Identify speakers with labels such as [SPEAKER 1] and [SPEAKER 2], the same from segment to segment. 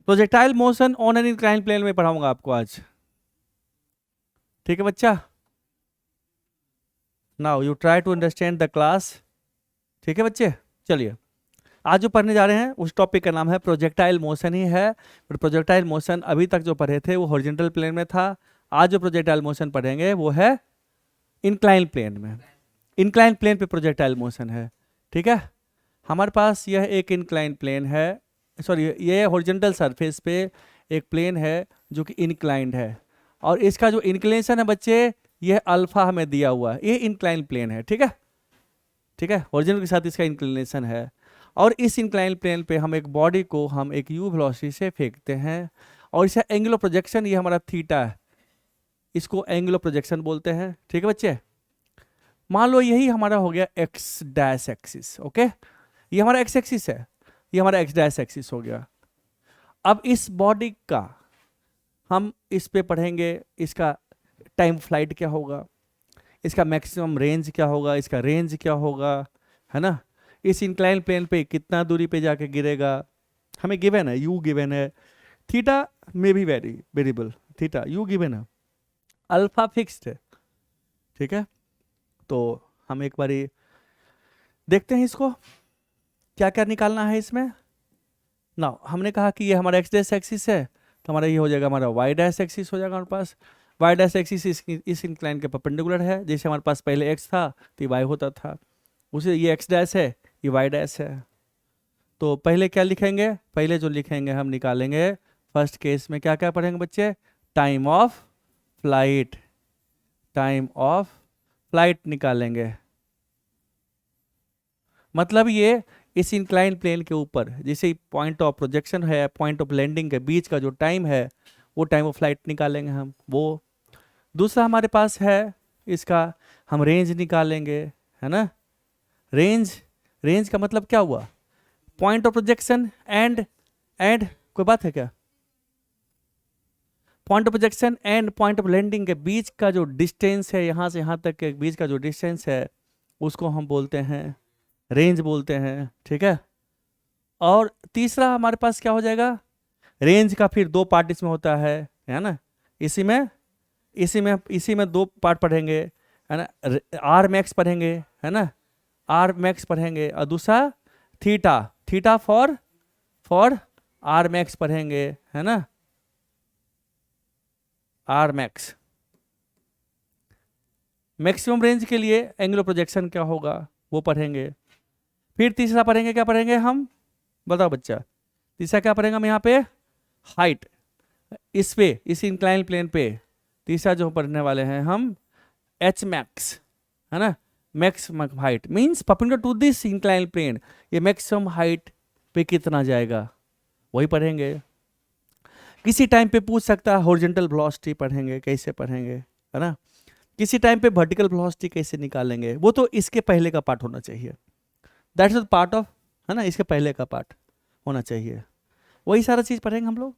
[SPEAKER 1] Projectile motion on an incline plane में पढ़ाऊंगा आपको आज, ठीक है बच्चा। Now you try to understand the class, ठीक है बच्चे। चलिए आज जो पढ़ने जा रहे हैं उस टॉपिक का नाम है प्रोजेक्टाइल मोशन ही है। बट प्रोजेक्टाइल मोशन अभी तक जो पढ़े थे वो हॉरिजॉन्टल प्लेन में था। आज जो प्रोजेक्टाइल मोशन पढ़ेंगे वो है इंक्लाइन प्लेन में। इंक्लाइन प्लेन पे प्रोजेक्टाइल मोशन है, ठीक है। हमारे पास यह एक इंक्लाइन प्लेन है, सॉरी ये हॉरिजॉन्टल सरफेस पे एक प्लेन है जो कि इंक्लाइंड है, और इसका जो इंक्लिनेशन है बच्चे यह अल्फा हमें दिया हुआ है, ये इंक्लाइन प्लेन है, ठीक है। ठीक है, हॉरिजॉन्टल के साथ इसका इंक्लिनेशन है, और इस इंक्लाइन प्लेन पे हम एक बॉडी को हम एक यू वेलोसिटी से फेंकते हैं, और इसका एंगुलर प्रोजेक्शन ये हमारा थीटा है, इसको एंगुलर प्रोजेक्शन बोलते हैं, ठीक है बच्चे। मान लो यही हमारा हो गया एक्स डैश एक्सिस, ओके, ये हमारा एक्स एक्सिस है, ये हमारा एक्स डैश एक्सिस हो गया। अब इस बॉडी का हम इस पे पढ़ेंगे इसका टाइम फ्लाइट क्या होगा, इसका मैक्सिमम रेंज क्या होगा, इसका रेंज क्या होगा, है ना। इस इंक्लाइन प्लेन पे कितना दूरी पे जाके गिरेगा, हमें गिवन है, यू गिवन है, थीटा में भी वेरिएबल, थीटा यू गिवन है, अल्फा फिक्स्ड है, ठीक है। तो हम एक बारी देखते हैं इसको क्या क्या निकालना है इसमें। ना हमने कहा कि ये हमारा एक्स डैश एक्सिस है, तो हमारा ये हो जाएगा, हमारा वाई डैश एक्सिस हो जाएगा हमारे पास। वाई डैश एक्सिस इस इंक्लाइन के परपेंडिकुलर है, जैसे हमारे पास पहले एक्स था तो ये वाई होता था, उसे ये एक्स डैश है, ये वाई डैश है। तो पहले क्या लिखेंगे, पहले जो लिखेंगे हम निकालेंगे फर्स्ट केस में क्या क्या पढ़ेंगे बच्चे, time of flight, time of flight निकालेंगे। मतलब ये इस इंक्लाइन प्लेन के ऊपर जैसे पॉइंट ऑफ प्रोजेक्शन है, पॉइंट ऑफ लैंडिंग के बीच का जो टाइम है वो टाइम ऑफ फ्लाइट निकालेंगे हम वो। दूसरा हमारे पास है इसका हम रेंज निकालेंगे, है ना। रेंज, रेंज का मतलब क्या हुआ, पॉइंट ऑफ प्रोजेक्शन एंड कोई बात है क्या, point of projection and point of landing के बीच का जो डिस्टेंस है, यहाँ से यहाँ तक के बीच का जो डिस्टेंस है उसको हम बोलते हैं रेंज बोलते हैं, ठीक है। और तीसरा हमारे पास क्या हो जाएगा, रेंज का फिर दो पार्ट इसमें होता है ना। इसी में दो पार्ट पढ़ेंगे, है ना। आर मैक्स पढ़ेंगे, है ना, आर मैक्स पढ़ेंगे, और दूसरा theta, theta for r max पढ़ेंगे, है ना, आर मैक्स। मैक्सिमम रेंज के लिए एंगुलर प्रोजेक्शन क्या होगा वो पढ़ेंगे। फिर तीसरा पढ़ेंगे, क्या पढ़ेंगे हम, बताओ बच्चा, तीसरा क्या पढ़ेंगे हम यहाँ पे, हाइट, इस पे इस इंक्लाइन प्लेन पे तीसरा जो पढ़ने वाले हैं हम एच मैक्स, है ना। Maximum height means perpendicular to this incline plane, ये मैक्सिमम हाइट पे कितना जाएगा वही पढ़ेंगे। किसी टाइम पे पूछ सकता है हॉरिजॉन्टल वेलोसिटी पढ़ेंगे, कैसे पढ़ेंगे, है ना। किसी टाइम पे वर्टिकल वेलोसिटी कैसे निकालेंगे, वो तो इसके पहले का पार्ट होना चाहिए, दैट्स द पार्ट ऑफ, है ना, इसके पहले का पार्ट होना चाहिए। वही सारा चीज़ पढ़ेंगे हम लोग,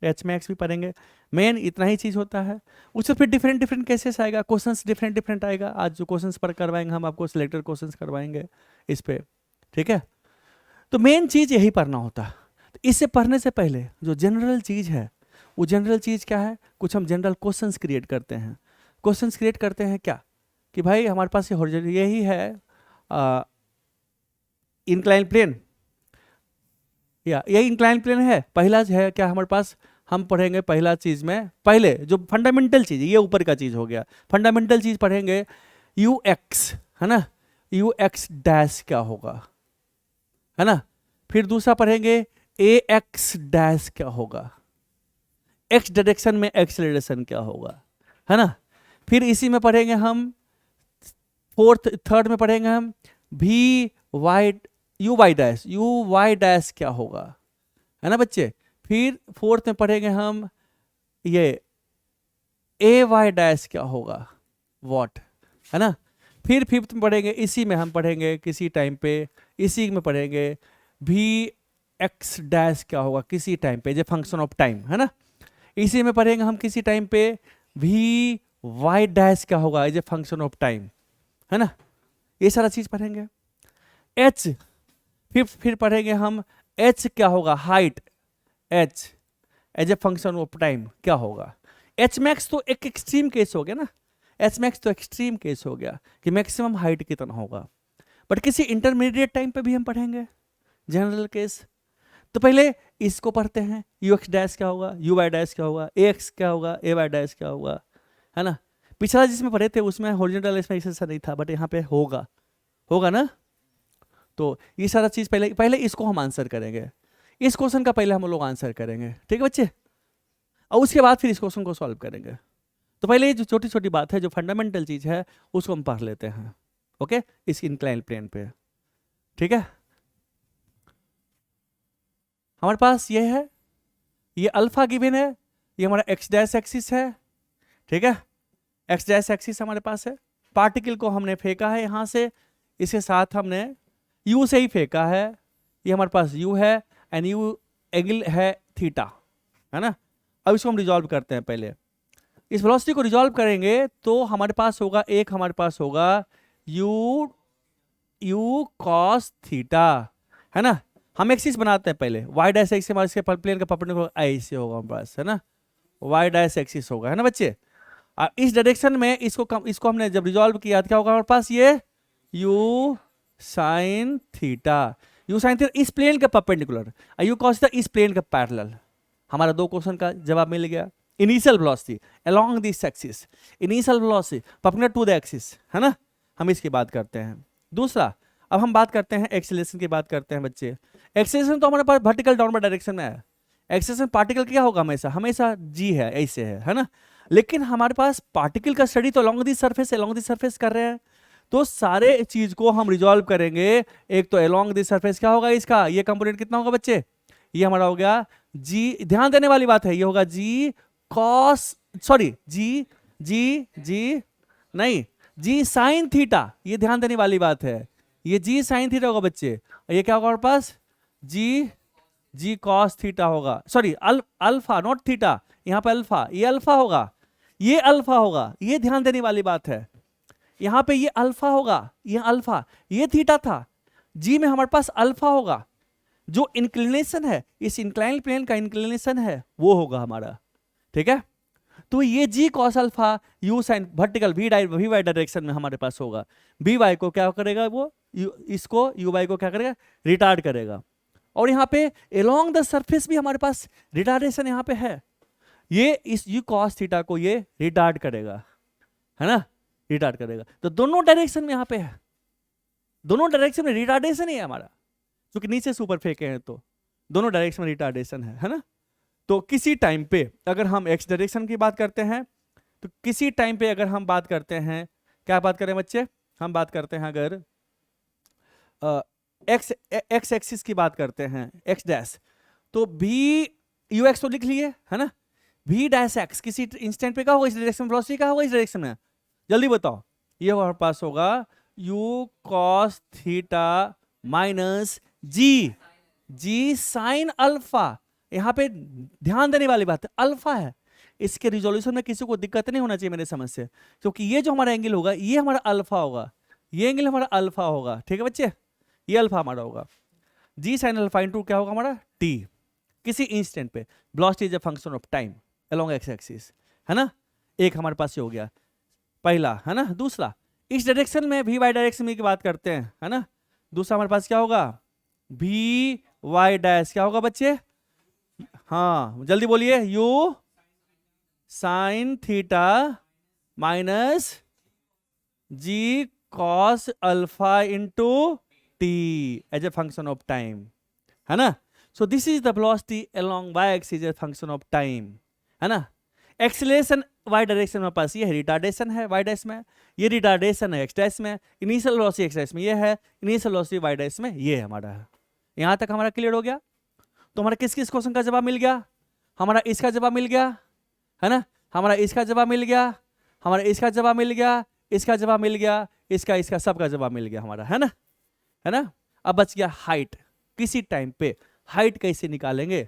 [SPEAKER 1] एच मैक्स भी पढ़ेंगे, मेन इतना ही चीज़ होता है। उससे फिर डिफरेंट डिफरेंट केसेस आएगा, क्वेश्चंस डिफरेंट डिफरेंट आएगा। आज जो क्वेश्चंस पर करवाएंगे हम आपको सिलेक्टेड क्वेश्चंस करवाएंगे इस पे, ठीक है। तो मेन चीज़ यही पढ़ना होता है। तो इससे पढ़ने से पहले जो जनरल चीज़ है वो जनरल चीज़ क्या है, कुछ हम जनरल क्वेश्चंस क्रिएट करते हैं। क्वेश्चंस क्रिएट करते हैं क्या कि भाई हमारे पास यही है इंक्लाइन प्लेन, या ये इंक्लाइन प्लेन है, पहला है क्या हमारे पास, हम पढ़ेंगे पहला चीज में, पहले जो फंडामेंटल चीज, ये ऊपर का चीज हो गया, फंडामेंटल चीज पढ़ेंगे यू एक्स, है ना, यू एक्स डैश क्या होगा, है ना। फिर दूसरा पढ़ेंगे ए एक्स डैश क्या होगा, एक्स डायरेक्शन में एक्सेलरेशन क्या होगा, है ना। फिर इसी में पढ़ेंगे हम थर्ड में पढ़ेंगे हम V Y U Y dash क्या होगा, है ना बच्चे। फिर फोर्थ में पढ़ेंगे हम ये ए वाई डैश क्या होगा, वॉट, है ना। फिर फिफ्थ में पढ़ेंगे, इसी में हम पढ़ेंगे किसी टाइम पे, इसी में पढ़ेंगे भी एक्स डैश क्या होगा किसी टाइम पे, जो फंक्शन ऑफ टाइम, है ना। इसी में पढ़ेंगे हम किसी टाइम पे भी वाई डैश क्या होगा as a function of time, है ना। ये सारा चीज पढ़ेंगे। एच फिर पढ़ेंगे हम एच क्या होगा, height, H as a function of time क्या होगा। एच मैक्स तो एक एक्सट्रीम केस हो गया ना, एच मैक्स तो एक्सट्रीम केस हो गया कि मैक्सिमम हाइट कितना होगा, बट किसी इंटरमीडिएट टाइम पे भी हम पढ़ेंगे जनरल केस। तो पहले इसको पढ़ते हैं, यू एक्स डैश क्या होगा, यू वाई डैश क्या होगा, ए एक्स क्या होगा, ए वाई डैश क्या होगा, है ना। पिछला जिसमें पढ़े थे उसमें हॉरिजॉन्टल इसमें ऐसा नहीं था, बट यहाँ पे होगा, होगा ना। तो ये सारा चीज़ पहले इसको हम आंसर करेंगे, इस क्वेश्चन का पहले हम लोग आंसर करेंगे, ठीक है बच्चे, और उसके बाद फिर इस क्वेश्चन को सॉल्व करेंगे। तो पहले ये जो छोटी छोटी बात है, जो फंडामेंटल चीज़ है, उसको हम पढ़ लेते हैं, ओके, इस इंक्लाइन प्लेन पे, ठीक है। हमारे पास ये है, ये अल्फा गिवन है, ये हमारा एक्स डैश एक्सिस है, ठीक है, एक्स डैश एक्सिस हमारे पास है। पार्टिकल को हमने फेंका है यहाँ से, इसके साथ हमने यू से ही फेंका है, ये हमारे पास यू है एंड यू एंगल है थीटा, है ना। अब इसको हम रिजॉल्व करते हैं। पहले इस वेलोसिटी को रिजॉल्व करेंगे तो हमारे पास होगा, एक हमारे पास होगा यू कॉस थीटा, है ना। हम एक्सिस बनाते हैं पहले, वाई डैश एक्सिस हमारे इसके प्लेन का परपेंडिकुलर ऐसे होगा हमारे पास, है ना, वाई डैश एक्सिस होगा, है ना बच्चे। इस डायरेक्शन में इसको हमने जब रिजॉल्व किया तो क्या होगा हमारे पास, ये U sine theta, U sine theta इस प्लेन का परपेंडिकुलर, यू कॉस थीटा इस प्लेन का पैरेलल। हमारा दो क्वेश्चन का जवाब मिल गया। Initial velocity along this axis, initial velocity perpendicular to the axis, है ना, हम इसकी बात करते हैं। दूसरा, अब हम बात करते हैं एक्सेलरेशन की बात करते हैं बच्चे। एक्सेलरेशन तो हमारे पास वर्टिकल डाउनवर्ड डायरेक्शन में है। एक्सेलरेशन पार्टिकल क्या होगा, हमेशा हमेशा जी है, ऐसे है ना। लेकिन हमारे पास पार्टिकल का स्टडी तो अलोंग दिस सरफेस कर रहे हैं, तो सारे चीज को हम रिजॉल्व करेंगे। एक तो अलोंग दिस सरफेस क्या होगा इसका, ये कंपोनेंट कितना होगा बच्चे, ये हमारा हो गया जी, ध्यान देने वाली बात है, ये होगा जी कॉस, सॉरी जी नहीं, जी साइन थीटा, ये ध्यान देने वाली बात है, ये जी साइन थीटा होगा बच्चे। और ये क्या होगा हमारे पास, जी कॉस थीटा होगा, सॉरी अल्फा नॉट थीटा, यहाँ पे अल्फा, ये अल्फा होगा, ये अल्फा होगा, ये ध्यान देने वाली बात है। यहाँ पे ये अल्फा होगा, ये अल्फा, ये थीटा था, जी में हमारे पास अल्फा होगा। जो इंक्लिनेशन है, इस इंक्लाइन प्लेन का इंक्लिनेशन है वो होगा हमारा, ठीक है। तो ये G cos alpha U sine vertical V Y direction में हमारे पास होगा। बी वाई को क्या करेगा वो, इसको यू वाई को क्या करेगा, रिटार्ड करेगा। और यहाँ पे अलोंग द सरफेस भी हमारे पास रिटार्डेशन यहाँ पे है, ये इस यू कॉस थीटा को ये रिटार्ड करेगा, है ना, रिटार्ड करेगा। तो दोनों डायरेक्शन में यहाँ पे है, दोनों डायरेक्शन में रिटार्डेशन ही है हमारा, क्योंकि नीचे से ऊपर फेंके हैं तो दोनों डायरेक्शन में रिटार्डेशन है ना। तो किसी टाइम पे अगर हम एक्स डायरेक्शन की बात करते हैं, तो किसी टाइम पे अगर हम बात करते हैं, क्या बात करें बच्चे, हम बात करते हैं अगर एक्स एक्सिस की बात करते हैं, एक्स डैश, तो भी यू एक्स तो लिख लिए, है ना, भी डैश एक्स किसी इंस्टेंट पे क्या होगा, इस डायरेक्शन में वेलोसिटी क्या होगा इस डायरेक्शन में, जल्दी बताओ। ये हमारे पास होगा U cos theta minus G sine alpha. यहाँ पे ध्यान देने वाली बात है, अल्फा है, इसके रिजोल्यूशन में किसी को दिक्कत नहीं होना चाहिए मेरे समझ से, क्योंकि ये जो हमारा एंगल होगा ये हमारा अल्फा होगा, ये एंगल हमारा अल्फा होगा, ठीक है बच्चे, ये अल्फा हमारा होगा। जी साइन अल्फा इंटू क्या होगा हमारा टी, किसी इंस्टेंट पे। Velocity is a function of time along x axis, है ना। एक हमारे पास ये हो गया पहला, है ना। दूसरा, इस डायरेक्शन में वी वाई डायरेक्शन में की बात करते हैं, है ना। दूसरा हमारे पास क्या होगा, वी वाई डैश क्या होगा बच्चे, हाँ जल्दी बोलिए, U sine theta minus ji cos alpha into T as a function of time, है ना। So this is the velocity along Y axis as a function of time, है ना। एक्सीलरेशन वाई डायरेक्शन में पास ये है, रिटार्डेशन है Y dash में, ये रिटार्डेशन है एक्स डैश में, इनिशियल वेलोसिटी एक्स डैश में ये है, इनिशियल वेलोसिटी वाई डैश में ये है हमारा है। यहाँ तक हमारा क्लियर हो गया। तो हमारा किस किस क्वेश्चन का जवाब मिल गया, हमारा इसका जवाब मिल गया, है ना, हमारा इसका जवाब मिल गया, हमारा इसका जवाब मिल गया, इसका जवाब मिल गया, इसका सबका जवाब मिल गया हमारा, है ना, है ना। अब बच गया हाइट। किसी टाइम पे हाइट कैसे निकालेंगे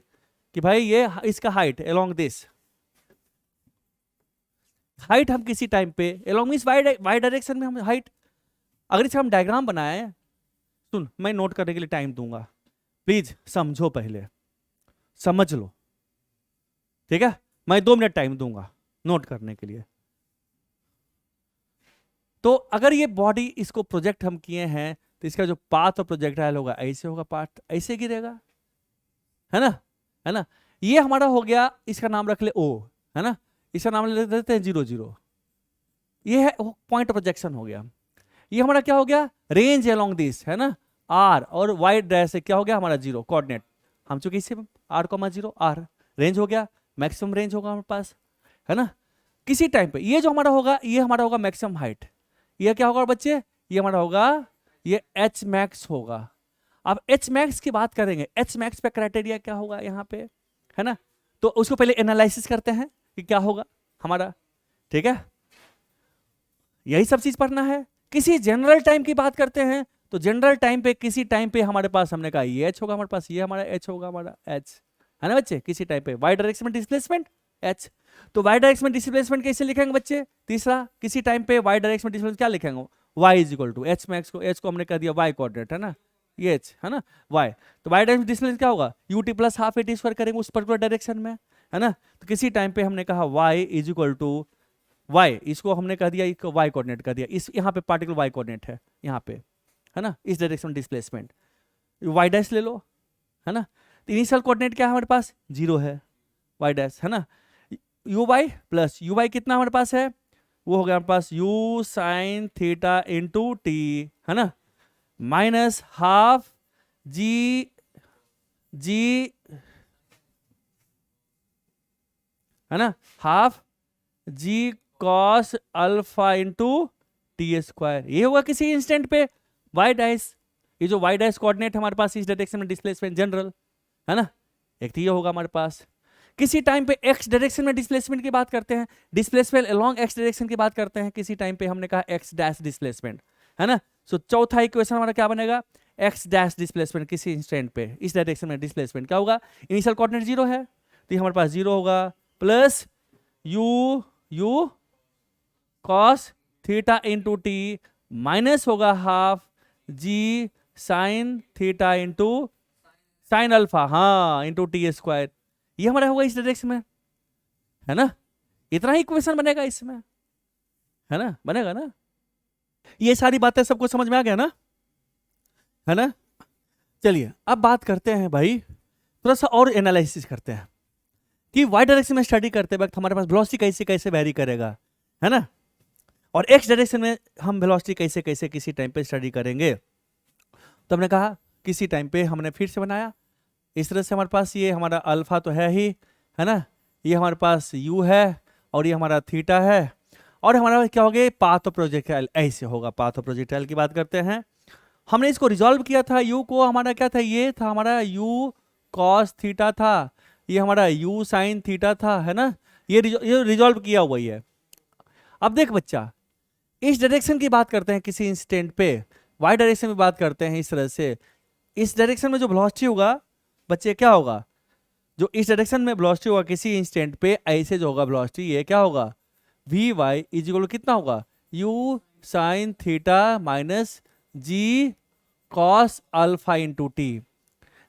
[SPEAKER 1] कि भाई ये इसका हाइट अलोंग दिस, हाइट हम किसी टाइम पे अलोंग मींस वाई डायरेक्शन में हम हाइट, अगर इसका हम डायग्राम बनाए, सुन मैं नोट करने के लिए टाइम दूंगा, प्लीज समझो, पहले समझ लो, ठीक है, मैं 2 मिनट टाइम दूंगा नोट करने के लिए। तो अगर ये बॉडी इसको प्रोजेक्ट हम किए हैं तो इसका जो पाथ और प्रोजेक्टाइल होगा ऐसे होगा, पाथ ऐसे गिरेगा, है ना, है ना। ये हमारा हो गया, इसका नाम रख ले O, है ना, इसका नाम ले देते हैं 0 0, ये है पॉइंट प्रोजेक्शन हो गया। ये हमारा क्या हो गया, रेंज अलोंग दिस, है ना, R और Y डैश से क्या हो गया हमारा 0 कोऑर्डिनेट, हम चूंकि इसे R,0 R रेंज हो गया, मैक्सिमम रेंज होगा हमारे पास, है ना। किसी टाइम पे ये जो हमारा होगा, ये हमारा होगा मैक्सिमम हाइट, ये क्या होगा बच्चे, ये हमारा होगा, ये H मैक्स होगा। अब H मैक्स की बात करेंगे, H मैक्स पे क्राइटेरिया क्या होगा यहाँ पे, है ना, तो उसको पहले एनालिसिस करते हैं कि क्या होगा हमारा, ठीक है, यही सब चीज पढ़ना है। किसी जनरल टाइम की बात करते हैं तो जनरल टाइम पे किसी टाइम पे हमारे पास, हमने कहा ये H होगा हमारे पास, ये हमारा H होगा हमारा H, है ना बच्चे, किसी टाइम पे वाई डायरेक्शन में डिस्प्लेसमेंट H। तो वाई डायरेक्शन में डिस्प्लेसमेंट कैसे लिखेंगे बच्चे, तीसरा किसी टाइम पे वाई डायरेक्शन में डिस्प्लेसमेंट क्या लिखेंगे, y is equal to H max को, H को हमने कह दिया y कोऑर्डिनेट, है ना, ये H, है ना y, तो वाई डायरेक्शन डिस्प्लेसमेंट क्या होगा, ut plus half AT square करेंगे उस पर्टिकुलर डायरेक्शन में, है ना। तो किसी टाइम पे हमने कहा y is equal to y, इसको हमने कह दिया एक y कोऑर्डिनेट कर दिया, इस यहाँ पे पार्टिकुलर y कोऑर्डिनेट है यहाँ पे, है ना, इस डायरेक्शन डिस्प्लेसमेंट y डैश ले लो, है ना। तो इनिशियल कोऑर्डिनेट क्या है हमारे पास 0 है, y डैश, है ना, U Y plus U Y कितना हमारे पास है, वो हो गया हमारे पास u sine theta into T, है ना, माइनस हाफ जी है ना, half G cos alpha into T square, ये होगा किसी इंस्टेंट पे y डैश, ये जो y डैश कोऑर्डिनेट हमारे पास इस डायरेक्शन में डिस्प्लेसमेंट जनरल, है ना, एक तो ये होगा हमारे पास। किसी टाइम पे x डायरेक्शन में डिस्प्लेसमेंट की बात करते हैं, डिस्प्लेसमेंट अलोंग x डायरेक्शन की बात करते हैं, किसी टाइम पे हमने कहा x डैश डिस्प्लेसमेंट, है ना। सो चौथा इक्वेशन हमारा क्या बनेगा, x डैश डिस्प्लेसमेंट किसी इंस्टेंट पे इस डायरेक्शन में डिस्प्लेसमेंट क्या होगा, इनिशियल कोऑर्डिनेट 0 है तो ये हमारे पास 0 होगा, plus u cos theta into T, minus होगा half G sine theta into sine alpha, हाँ इंटू टी स्क्वायर, ये हमारा होगा इस डायरेक्शन में, है ना। इतना ही इक्वेशन बनेगा इसमें, है ना, बनेगा ना। ये सारी बातें सबको समझ में आ गया ना, है ना। चलिए अब बात करते हैं भाई, थोड़ा सा और एनालिसिस करते हैं कि वाई डायरेक्शन में स्टडी करते वक्त हमारे पास वेलोसिटी कैसे कैसे वेरी करेगा, है ना, और एक्स डायरेक्शन में हम वेलोसिटी कैसे कैसे किसी टाइम पे स्टडी करेंगे। तो हमने कहा किसी टाइम पे हमने फिर से बनाया इस तरह से, हमारे पास ये हमारा अल्फा तो है ही, है ना, ये हमारे पास u है और ये हमारा थीटा है, और हमारा क्या हो गया पाथ ऑफ प्रोजेक्टाइल, ऐसे होगा पाथ ऑफ प्रोजेक्टाइल की बात करते हैं। हमने इसको रिजॉल्व किया था, u को हमारा क्या था, ये था हमारा u कॉस थीटा था, ये हमारा u साइन थीटा था, है ना, ये रिजॉल्व किया हुआ ही है। अब देख बच्चा, इस डायरेक्शन की बात करते हैं किसी इंस्टेंट पे, वाई डायरेक्शन में बात करते हैं इस तरह से, इस डायरेक्शन में जो वेलोसिटी होगा बच्चे क्या होगा, जो इस डायरेक्शन में वेलोसिटी होगा किसी इंस्टेंट पे, ऐसे जो होगा वेलोसिटी ये क्या होगा, वी वाई इज इक्वल कितना होगा, u साइन थीटा माइनस जी कॉस अल्फा इंटू टी।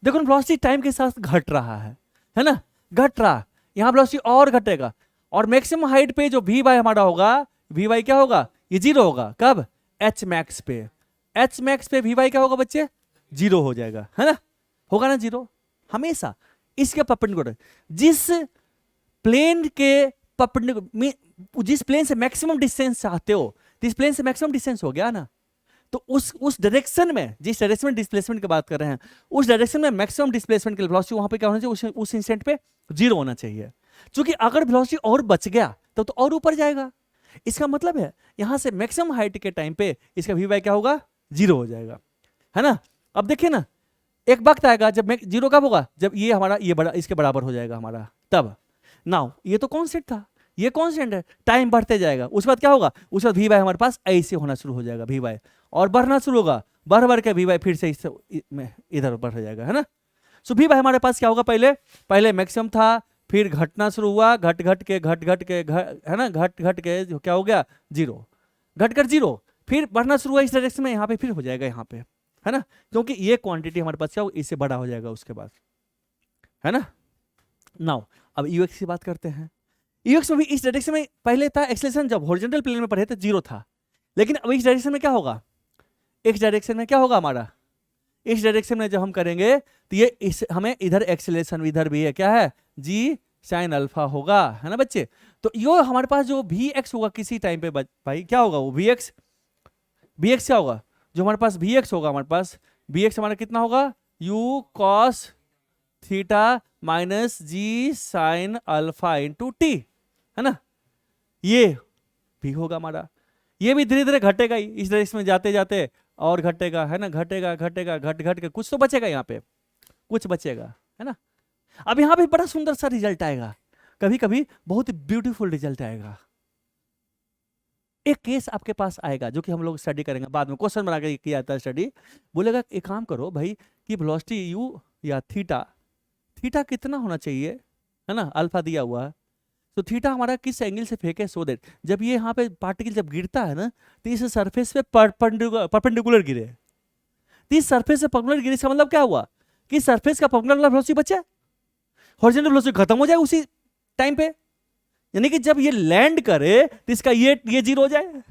[SPEAKER 1] देखो वेलोसिटी टाइम के साथ घट रहा है ना, घट रहा, यहाँ वेलोसिटी और घटेगा, और मैक्सिमम हाइट पे जो वी वाई हमारा होगा, वी वाई क्या होगा, ये 0 होगा, कब, एच मैक्स पे, एच मैक्स पे वी वाई क्या होगा बच्चे 0 हो जाएगा, है ना, होगा ना 0 हमेशा। इसके परपेंडिकुलर जिस प्लेन के परपेंडिकुलर, जिस प्लेन से मैक्सिमम डिस्टेंस चाहते हो, जिस प्लेन से मैक्सिमम डिस्टेंस हो गया ना, तो उस डायरेक्शन में, जिस डायरेक्शन में डिस्प्लेसमेंट की बात कर रहे हैं, उस डायरेक्शन में मैक्सिमम डिस्प्लेसमेंट के वेलोसिटी वहां पे क्या होना चाहिए, उस इंस्टेंट पे 0 होना चाहिए। क्योंकि अगर वेलोसिटी और बच गया तो और ऊपर जाएगा, इसका मतलब है यहां से मैक्सिमम हाइट के टाइम पे इसका वी वाई क्या होगा 0 हो जाएगा, है ना। अब देखिए ना, एक वक्त आएगा जब 0 कब होगा, जब ये हमारा ये बड़ा इसके बराबर हो जाएगा हमारा, तब नाउ ये तो कांस्टेंट था, ये कांस्टेंट है, टाइम बढ़ते जाएगा, उस बाद क्या होगा, उस बाद वी वाई हमारे पास ऐसे होना शुरू हो जाएगा, वी वाई और बढ़ना शुरू होगा, बढ़ के वी वाई फिर से इधर बढ़ जाएगा, है ना। सो वी वाई हमारे पास क्या होगा, पहले मैक्सिमम था, फिर घटना शुरू हुआ, घट के है ना, घट के जो क्या हो गया 0, घट कर 0, फिर बढ़ना शुरू हुआ इस डायरेक्शन में, यहाँ पे फिर हो जाएगा यहाँ पे, है ना, क्योंकि ये क्वांटिटी हमारे पास क्या हो, इससे बड़ा हो जाएगा उसके बाद, है ना, नाउ अब यूएक्स की बात करते हैं। यूएक्स में भी इस डायरेक्शन में पहले था एक्सेलरेशन, जब हॉरिजॉन्टल प्लेन में पढ़े थे 0 था, लेकिन अब इस डायरेक्शन में क्या होगा, इस डायरेक्शन में क्या होगा हमारा, इस डायरेक्शन में जब हम करेंगे तो ये इस हमें इधर एक्सेलरेशन इधर भी है, क्या है, जी साइन अल्फा होगा, है ना बच्चे। तो यो हमारे पास जो वी एक्स होगा किसी टाइम पे भाई क्या होगा, वो वी एक्स क्या होगा, जो हमारे पास वी एक्स होगा, हमारे पास वी एक्स हमारा कितना होगा, U cos theta minus G sine alpha into T, है ना, ये भी होगा हमारा। ये भी धीरे धीरे घटेगा ही इस डायरेक्शन में जाते जाते, और घटेगा, है ना, घटेगा घटेगा घट घट के कुछ तो बचेगा, यहाँ पे कुछ बचेगा, है ना। अब यहाँ पे बड़ा सुंदर सा रिजल्ट आएगा, कभी कभी बहुत ब्यूटीफुल रिजल्ट आएगा। एक केस आपके पास आएगा जो कि हम लोग स्टडी करेंगे बाद में, क्वेश्चन बना के किया जाता है स्टडी। बोलेगा एक काम करो भाई कि वेलोसिटी यू या थीटा, थीटा कितना होना चाहिए, है ना, अल्फा दिया हुआ है, तो थीटा हमारा किस एंगल से फेंके, सो दैट जब ये यहाँ पे पार्टिकल जब गिरता है ना तो इस सरफेस पे परपेंडिकुलर गिरे, तो इस सरफेस से परपेंडिकुलर गिरे, इसका मतलब क्या हुआ कि सरफेस का परपेंडिकुलर वेलोसिटी बचा, हॉरिजॉन्टल वेलोसिटी खत्म हो जाए उसी टाइम पे, यानी कि जब ये लैंड करे तो इसका ये जीरो हो जाए,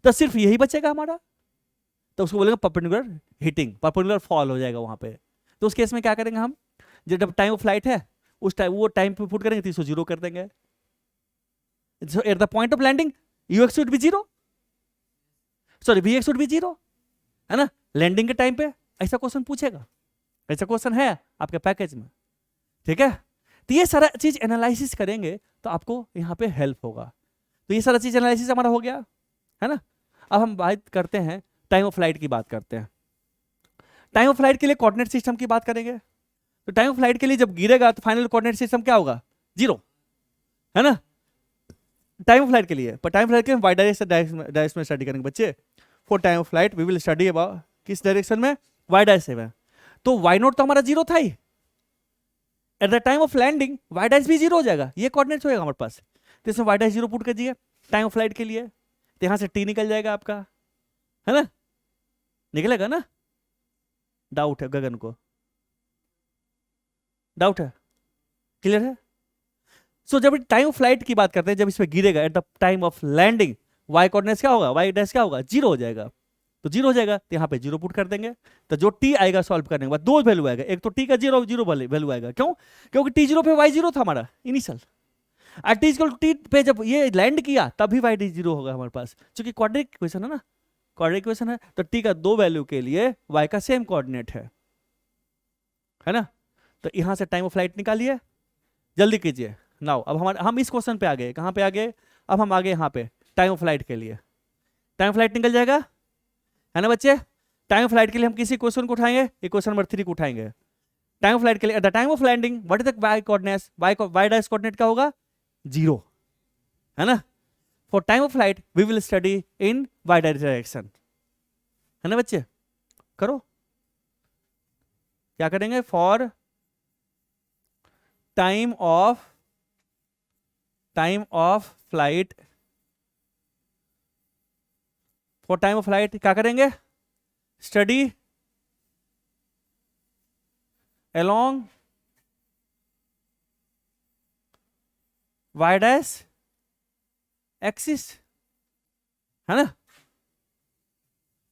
[SPEAKER 1] तो सिर्फ यही बचेगा हमारा, तो उसको बोलेंगे परपेंडिकुलर हिटिंग, परपेंडिकुलर फॉल हो जाएगा वहां पे। तो उस केस में क्या करेंगे हम, जब टाइम ऑफ फ्लाइट है उस टाइम वो टाइम पे पुट करेंगे तो इसको जीरो कर देंगे, so at the point of landing ux should be 0, sorry vx should be 0, है ना, लैंडिंग के टाइम पे ऐसा क्वेश्चन पूछेगा, ऐसा क्वेश्चन है आपके पैकेज में, ठीक है। तो ये सारा चीज एनालिसिस करेंगे तो आपको यहाँ पे हेल्प होगा। तो ये सारा चीज एनालिसिस हमारा हो गया, है ना। अब हम बात करते हैं टाइम ऑफ फ्लाइट की बात करते हैं। टाइम ऑफ फ्लाइट के लिए कोऑर्डिनेट सिस्टम की बात करेंगे। तो टाइम ऑफ फ्लाइट के लिए जब गिरेगा तो फाइनल कोऑर्डिनेट सिस्टम क्या होगा, 0, है ना, टाइम ऑफ फ्लाइट के लिए। पर टाइम फ्लाइट के वाई डायरेक्शन में स्टडी करेंगे बच्चे। For time of flight we will study about किस डायरेक्शन में, वाई डायरेक्शन में। तो वाई नॉट तो हमारा 0 था ही, at the time of landing Y dash भी 0 हो जाएगा, ये कोऑर्डिनेट होएगा हमारे पास, तो इसमें वाई डैश 0 पुट कीजिए टाइम ऑफ फ्लाइट के लिए, तो यहां से टी निकल जाएगा आपका, है ना, निकलेगा ना। डाउट है गगन को, डाउट है, क्लियर है। सो जब टाइम ऑफ फ्लाइट की बात करते हैं, जब इसमें गिरेगा at the time of landing, Y coordinate क्या होगा, वाई डैश क्या होगा, 0 हो जाएगा, तो 0 हो जाएगा तो यहाँ पे 0 पुट कर देंगे। तो जो टी आएगा सॉल्व करने के बाद दो वैल्यू आएगा, एक तो टी का 0 वैल्यू आएगा, क्यों, क्योंकि टी 0 पे वाई 0 था हमारा इनिशियल, और टी इक्वल टू टी पे जब ये लैंड किया तभी वाई डी 0 होगा हमारे पास, क्योंकि क्वाड्रेटिक इक्वेशन है ना, क्वाड्रेटिक इक्वेशन है, तो टी का 2 वैल्यू के लिए वाई का सेम कोऑर्डिनेट है ना। तो यहां से टाइम ऑफ फ्लाइट निकालिए, जल्दी कीजिए। नाउ अब हम इस क्वेश्चन पे आ गए, कहां पे आ गए, अब हम आ गए यहाँ पे टाइम ऑफ फ्लाइट के लिए। टाइम ऑफ फ्लाइट निकल जाएगा, है ना बच्चे। टाइम ऑफ फ्लाइट के लिए हम किसी क्वेश्चन को उठाएंगे, क्वेश्चन नंबर 3 को उठाएंगे। टाइम ऑफ फ्लाइट के लिए at the time of landing what is the Y coordinate, Y dash coordinate क्या होगा, 0, है ना। For time of flight we will study in Y direction, है ना बच्चे। करो, क्या करेंगे, for time of flight, for time of flight क्या करेंगे, study along Y dash axis, है ना।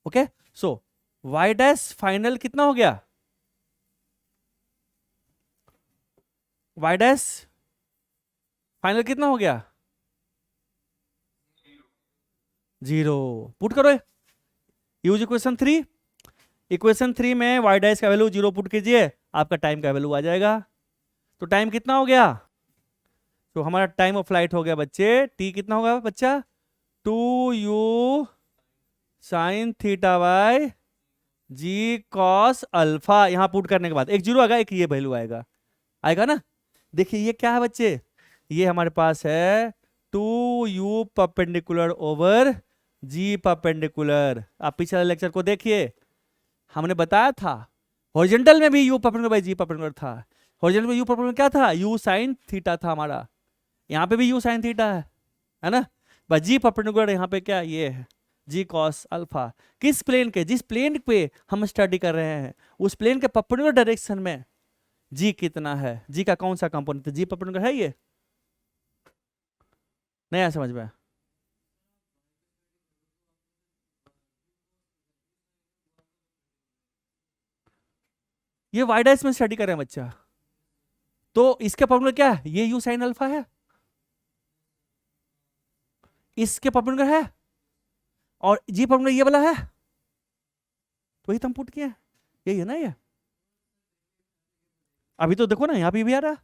[SPEAKER 1] Okay, so Y dash final कितना हो गया, वाई डैश फाइनल कितना हो गया, 0, पुट करो यूज इक्वेशन 3, इक्वेशन 3 में वाई डैश का वैल्यू 0 पुट कीजिए, आपका टाइम का वैल्यू आ जाएगा। तो टाइम कितना हो गया, तो हमारा टाइम ऑफ फ्लाइट हो गया बच्चे, टी कितना होगा बच्चा, 2u sine theta by ji cos alpha, यहां पुट करने के बाद एक 0 आएगा, एक ये वैल्यू आएगा ना। देखिए ये क्या है बच्चे, ये हमारे पास है 2u परपेंडिकुलर ओवर जी परपेंडिकुलर। आप पिछले लेक्चर को देखिए, हमने बताया था हॉरिजॉन्टल में भी u perpendicular by ji perpendicular था, हॉरिजॉन्टल में u परपेंडिकुलर क्या था, u साइन थीटा था हमारा, यहाँ पे भी u साइन थीटा है ना, बस जी परपेंडिकुलर यहाँ पे क्या ये है जी कॉस अल्फा। किस प्लेन के, जिस प्लेन पे हम स्टडी कर रहे हैं उस प्लेन के परपेंडिकुलर डायरेक्शन में जी कितना है, जी का कौन सा कंपोनेंट है, जी परपेंडिकुलर है ये, नहीं आया समझ में? ये वाइडाइस में स्टडी कर रहे हैं बच्चा, तो इसके परपेंडिकुलर क्या है, ये यू साइन अल्फा है, इसके परपेंडिकुलर है, और जी परपेंडिकुलर ये वाला है, तो वही तो हम पुट किए हैं, यही है ना ये। अभी तो देखो ना यहाँ पे भी आ रहा,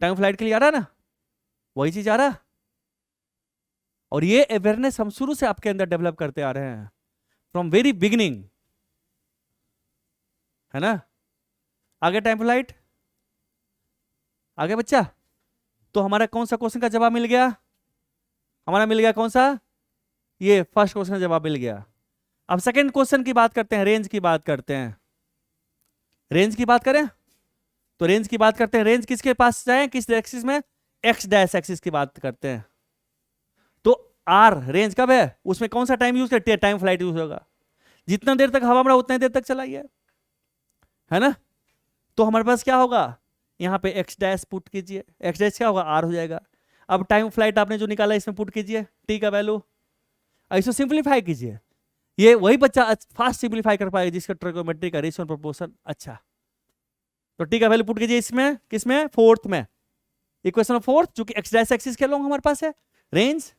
[SPEAKER 1] टाइम फ्लाइट के लिए आ रहा ना, वही चीज आ रहा। और ये अवेयरनेस हम शुरू से आपके अंदर डेवलप करते आ रहे हैं, फ्रॉम वेरी बिगिनिंग, है ना। आगे टाइम फ्लाइट, आगे बच्चा, तो हमारा कौन सा क्वेश्चन का जवाब मिल गया, हमारा मिल गया कौन सा, ये फर्स्ट क्वेश्चन का जवाब मिल गया। अब सेकंड क्वेश्चन की बात करते हैं, रेंज की बात करते हैं, रेंज की बात करें तो रेंज की बात करते हैं, रेंज किसके पास जाए, किस एक्सिस में, एक्स डैश एक्सिस की बात करते हैं। तो आर रेंज कब है, उसमें कौन सा टाइम यूज करते हैं, टाइम फ्लाइट यूज होगा, जितना देर तक हवा में उतना देर तक चलाइए, है ना। तो हमारे पास क्या होगा, यहाँ पे एक्स डैश पुट कीजिए, एक्स डैश क्या होगा, आर हो जाएगा। अब टाइम फ्लाइट आपने जो निकाला इसमें पुट कीजिए टी का वैल्यू, ऐसे सिंप्लीफाई कीजिए, ये वही बच्चा फास्ट सिंप्लीफाई कर पाएगा जिसका ट्रिगोनोमेट्री का रेशियो प्रोपोर्शन अच्छा। तो टी का वैल्यू पुट कीजिए इसमें, किसमें, फोर्थ में, इक्वेशन ऑफ फोर्थ, जो कि एक्स डैश एक्सिस के लॉन्ग हमारे पास है, रेंज,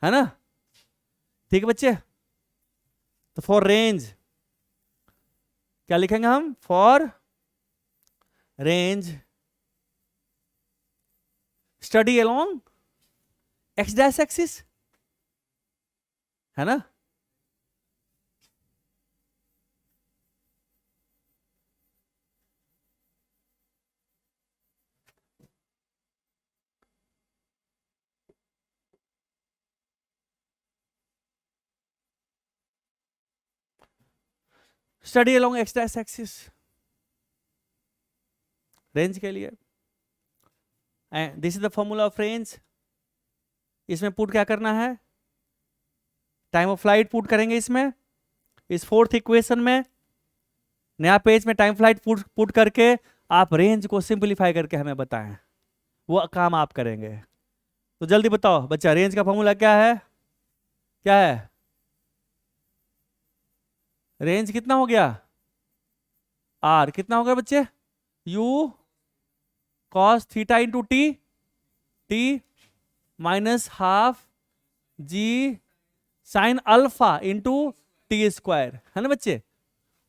[SPEAKER 1] है ना। ठीक है बच्चे, तो फॉर रेंज क्या लिखेंगे हम, for range study along x dash axis, है ना। Study along x dash axis range के लिए, and this is the formula of range. इसमें पुट क्या करना है, टाइम ऑफ फ्लाइट पुट करेंगे इसमें, इस फोर्थ इक्वेशन में, नया पेज में टाइम फ्लाइट पुट करके आप रेंज को सिंपलीफाई करके हमें बताएं, वो काम आप करेंगे। तो जल्दी बताओ बच्चा, रेंज का फॉर्मूला क्या है, क्या है, रेंज कितना हो गया, आर कितना हो गया बच्चे, you cos theta into T, T minus half G sine alpha into T square, है ना बच्चे।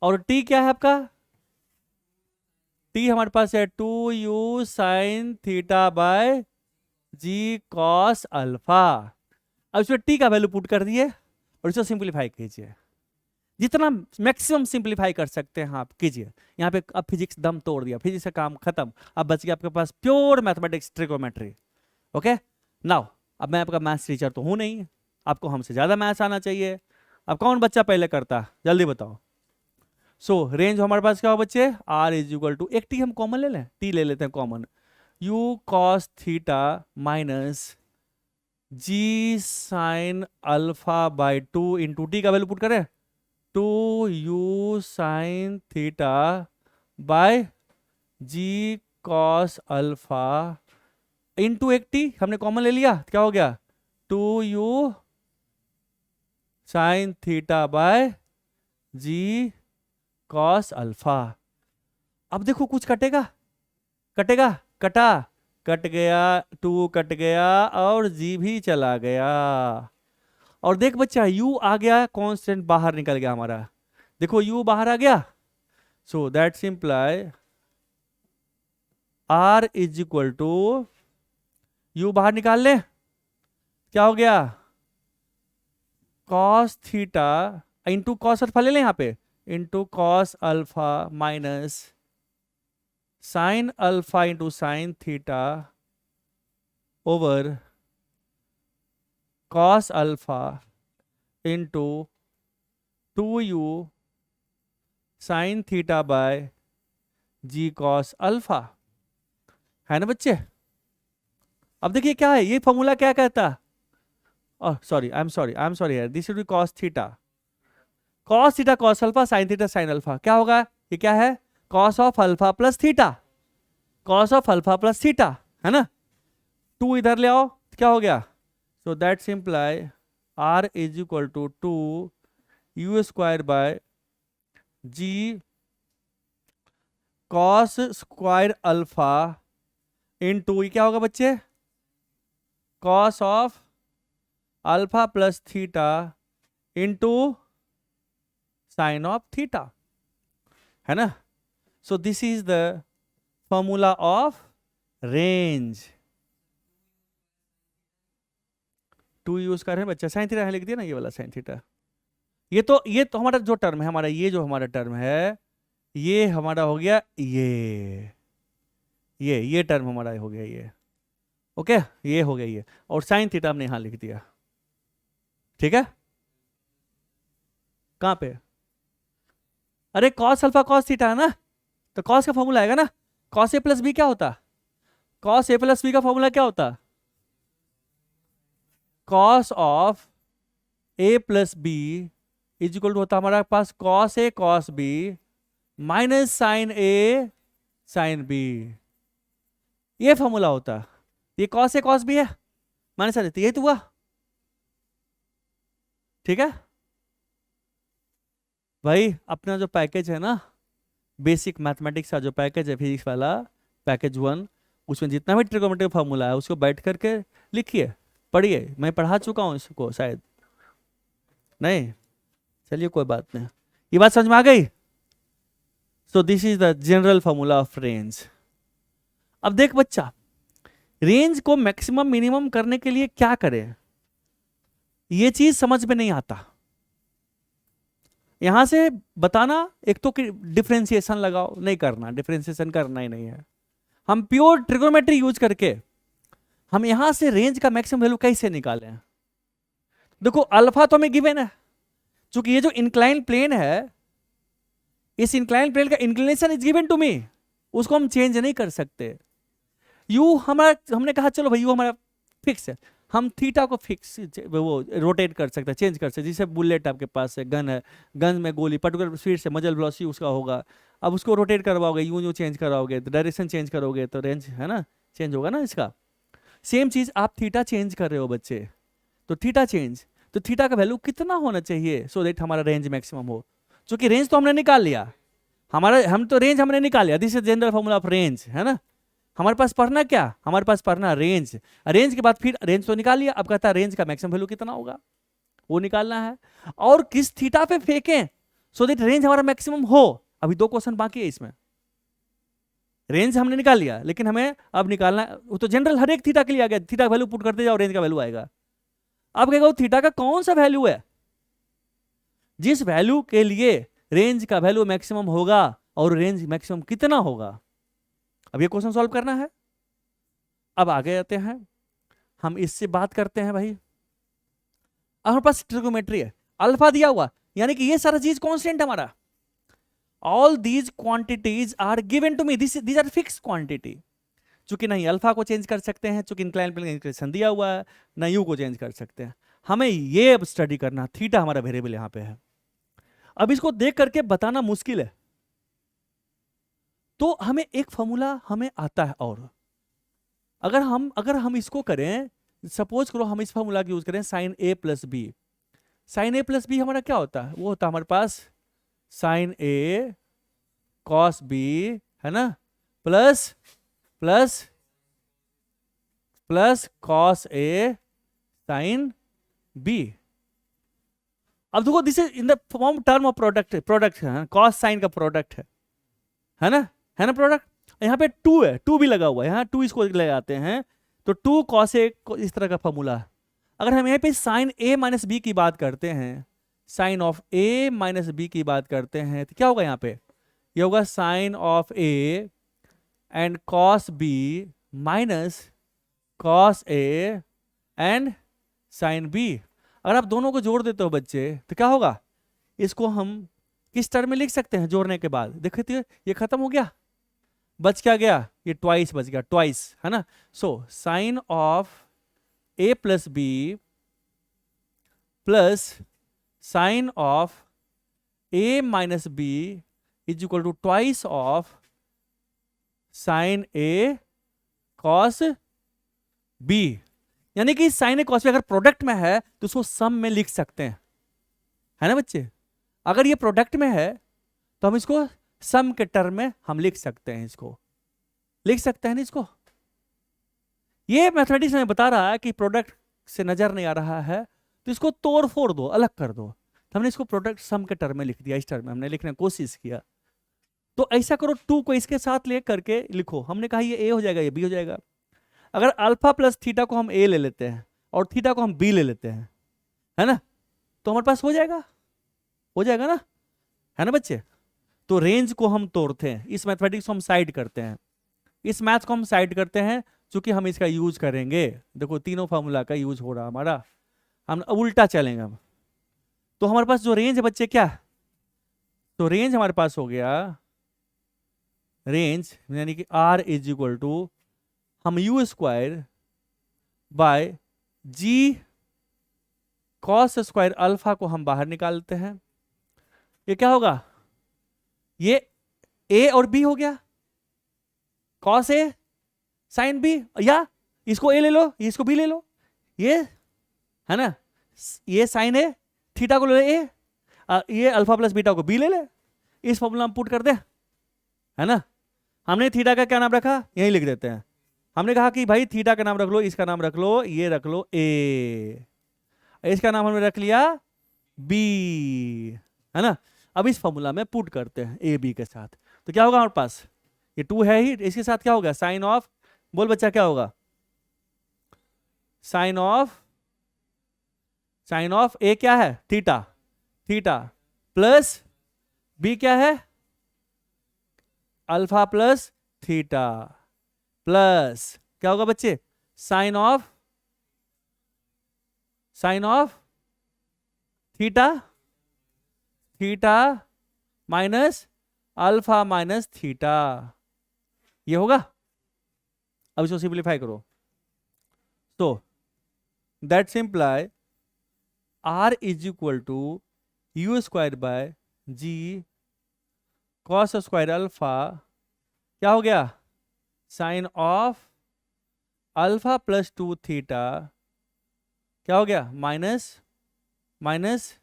[SPEAKER 1] और टी क्या है आपका, टी हमारे पास है 2u sine theta by ji cos alpha. अब इसमें टी का वैल्यू पुट कर दिए और इसे सिंपलीफाई कीजिए, जितना मैक्सिमम सिंपलीफाई कर सकते हैं आप कीजिए। यहाँ पे अब फिजिक्स दम तोड़ दिया, फिजिक्स का काम खत्म, अब बच गया आपके पास pure mathematics trigonometry. Okay now, अब मैं आपका मैथ्स टीचर तो हूँ नहीं, आपको हमसे ज़्यादा मैथ्स आना चाहिए। अब कौन बच्चा पहले करता, जल्दी बताओ। सो रेंज हमारे पास क्या हो बच्चे, आर इज इक्वल टू, एक टी हम कॉमन ले लें, टी ले लेते हैं common, U cos theta minus G sine alpha by 2 into T का वैल्यू पुट करें, 2u sine theta by ji cos alpha into एक टी हमने कॉमन ले लिया, क्या हो गया, 2u sine theta by ji cos alpha. अब देखो कुछ कटेगा, कटेगा, कटा, कट गया, 2 कट गया और जी भी चला गया। और देख बच्चा u आ गया, कांस्टेंट बाहर निकल गया हमारा, देखो u बाहर आ गया। So that simply r is equal to, u बाहर निकाल ले, क्या हो गया, cos theta into cos alpha ले लें यहाँ पे, into cos alpha minus sine alpha into sine theta over cos alpha into 2u sine theta by ji cos alpha, है ना बच्चे। अब देखिए क्या है, ये फॉर्मूला क्या कहता, सॉरी आई एम सॉरी यार, this should be cos theta cos alpha sine theta sine alpha, क्या होगा, ये क्या है, cos of alpha plus theta, cos of alpha plus theta, है ना। 2 इधर ले आओ, क्या हो गया, so that simply R is equal to 2 U square by ji cos square alpha in 2, क्या होगा बच्चे, cos of alpha plus theta into sine of theta, है ना। So this is the formula of range. 2 use कर रहे हैं बच्चा, sine theta लिख दिया ना, ये वाला साइन थीटा। ये तो हमारा जो टर्म है, हमारा ये जो हमारा टर्म है, ये हमारा हो गया ये टर्म हमारा हो गया ये, ओके, ये हो गया ये, और साइन थीटा हमने यहां लिख दिया, ठीक है। कहां पे, अरे कॉस अल्फा कॉस थीटा है ना, तो कॉस का फॉर्मूला आएगा ना, कॉस ए प्लस बी क्या होता, कॉस ए प्लस बी का फॉर्मूला क्या होता, cos of A plus B is equal to होता हमारे पास cos A cos B minus sine A sine B, ये फॉर्मूला होता। ये कॉस ए कॉस बी है, माइनस साइन, यही तो हुआ, ठीक है भाई। अपना जो पैकेज है ना, बेसिक मैथमेटिक्स का जो पैकेज है, फिजिक्स वाला पैकेज 1, उसमें जितना भी ट्रिगोनोमेट्री फॉर्मूला है उसको बैठ करके लिखिए, पढ़िए। मैं पढ़ा चुका हूँ इसको शायद, नहीं, चलिए कोई बात नहीं, ये बात समझ में आ गई। सो this is the general formula of range. अब देख बच्चा, रेंज को मैक्सिमम मिनिमम करने के लिए क्या करें, ये चीज समझ में नहीं आता। यहां से बताना, एक तो डिफरेंशिएशन लगाओ, नहीं करना, डिफरेंशिएशन करना ही नहीं है। हम प्योर ट्रिगोनोमेट्री यूज करके हम यहां से रेंज का मैक्सिमम वैल्यू कैसे निकालें। देखो अल्फा तो हमें गिवन है, क्योंकि ये जो इंक्लाइन प्लेन है, इस इंक्लाइन प्लेन का inclination is given to me, उसको हम चेंज नहीं कर सकते। यू हमारा, हमने कहा चलो भाई यू हमारा फिक्स है, हम थीटा को फिक्स वो रोटेट कर सकते हैं, चेंज कर सकते हैं। जैसे बुलेट आपके पास है, गन है, गन में गोली पर्टिकुलर स्पीड से मजल वेलोसिटी उसका होगा, अब उसको रोटेट करवाओगे, यूं चेंज कराओगे तो डायरेक्शन चेंज करोगे तो रेंज, है ना, चेंज होगा ना इसका। सेम चीज आप थीटा चेंज कर रहे हो बच्चे, तो थीटा चेंज, तो थीटा का वैल्यू कितना होना चाहिए सो दैट हमारा रेंज मैक्सिमम हो। क्योंकि रेंज तो हमने निकाल लिया, हम तो रेंज हमने निकाल लिया, this is general formula of range, है ना। हमारे पास पढ़ना क्या, हमारे पास पढ़ना रेंज, रेंज के बाद फिर रेंज तो निकाल लिया, अब कहता है रेंज का मैक्सिमम वैल्यू कितना होगा वो निकालना है, और किस थीटा पे फेंकें सो दैट रेंज हमारा मैक्सिमम हो। अभी 2 क्वेश्चन बाकी है इसमें, रेंज हमने निकाल लिया, लेकिन हमें अब निकालना, वो तो जनरल हर एक थीटा के लिए आ गया, थीटा का वैल्यू पुट करते जाओ, रेंज का वैल्यू आएगा। अब कहेगा थीटा का कौन सा वैल्यू है, जिस वैल्यू के लिए रेंज का वैल्यू मैक्सिमम होगा, और रेंज मैक्सिमम कितना होगा। अब ये क्वेश्चन सॉल्व करना है। अब आगे आते हैं, हम इससे बात करते हैं भाई, हमारे पास ट्रिगोनोमेट्री है, अल्फा दिया हुआ, यानी कि ये सारा चीज कांस्टेंट हमारा, all these quantities are given to me, these are fix quantity. चूंकि नहीं अल्फा को चेंज कर सकते हैं, चूंकि इंक्लाइन प्लेन इक्वेशन दिया हुआ है, ना यू को चेंज कर सकते हैं, हमें ये अब स्टडी करना, थीटा हमारा वेरिएबल यहां पे है। अब इसको देख करके बताना मुश्किल है, तो हमें एक फॉर्मूला हमें आता है, और अगर हम इसको करें, सपोज करो हम इस फॉर्मूला का यूज करें, sign a plus B. Sign a plus B हमारा क्या होता है, वो होता है हमारे पास साइन ए कॉस बी, है ना, plus plus plus cos A sine B. अब देखो this is in the form term of product है, कॉस साइन का प्रोडक्ट है ना, है ना प्रोडक्ट। यहाँ पे 2 है, 2 भी लगा हुआ है, यहाँ 2 इसको लगाते हैं तो 2 कॉस ए, इस तरह का फॉर्मूला है। अगर हम यहाँ पे साइन ए माइनस बी की बात करते हैं, sine of A minus B की बात करते हैं, तो क्या होगा यहाँ पे, ये होगा sine of A and cos B minus cos A and sine B. अगर आप दोनों को जोड़ देते हो बच्चे तो क्या होगा, इसको हम किस टर्म में लिख सकते हैं जोड़ने के बाद, देखिए ये खत्म हो गया, बच क्या गया, ये ट्वाइस बच गया, ट्वाइस, है ना। So sine of A plus B plus sine of A minus B is equal to twice of sine A cos B, यानी कि साइन ए कॉस बी अगर प्रोडक्ट में है तो उसको सम में लिख सकते हैं, है ना बच्चे। अगर ये प्रोडक्ट में है तो हम इसको सम के टर्म में हम लिख सकते हैं, इसको लिख सकते हैं ना इसको। ये मैथमेटिक्स में बता रहा है कि प्रोडक्ट से नजर नहीं आ रहा है तो इसको तोड़ फोड़ दो, अलग कर दो। तो हमने इसको प्रोडक्ट सम के टर्म में लिख दिया, इस टर्म में हमने लिखने की कोशिश किया। तो ऐसा करो, 2 को इसके साथ ले करके लिखो। हमने कहा ये ए हो जाएगा, ये बी हो जाएगा। अगर अल्फा प्लस थीटा को हम ए ले लेते हैं और थीटा को हम बी ले लेते हैं, है ना, तो हमारे पास हो जाएगा, हो जाएगा ना, है ना बच्चे। तो रेंज को हम तोड़ते हैं, इस मैथमेटिक्स को हम साइड करते हैं, इस मैथ को हम साइड करते हैं, क्योंकि हम इसका यूज करेंगे। देखो तीनों फार्मूला का यूज हो रहा हमारा, हम उल्टा चलेंगे हम। तो हमारे पास जो रेंज है बच्चे क्या, तो रेंज हमारे पास हो गया, रेंज यानी कि R इज इक्वल टू हम U square by ji cos square alpha को हम बाहर निकालते हैं। ये क्या होगा, ये ए और बी हो गया, कॉस ए साइन बी, या इसको ए ले लो, इसको बी ले लो, ये है ना, ये साइन ए, थीटा को ले ए, ये अल्फा प्लस बीटा को बी ले ले, इस फॉर्मूला में पुट कर दे, है ना। हमने थीटा का क्या नाम रखा, यही लिख देते हैं। हमने कहा कि भाई थीटा का नाम रख लो, इसका नाम रख लो, ये रख लो ए, इसका नाम हमने रख लिया बी, है ना। अब इस फॉर्मूला में पुट करते हैं ए बी के साथ, तो क्या होगा हमारे पास, ये 2 है ही, इसके साथ क्या होगा, साइन ऑफ, बोल बच्चा क्या होगा, साइन ऑफ ए क्या है, थीटा, थीटा प्लस बी क्या है, अल्फा प्लस थीटा, प्लस क्या होगा बच्चे, sine of theta, theta minus alpha minus theta, ये होगा। अब इसको सिंप्लीफाई करो, तो that simply R is equal to you square by ji cos square alpha, क्या हो गया, sine of alpha plus 2 theta, क्या हो गया, माइनस माइनस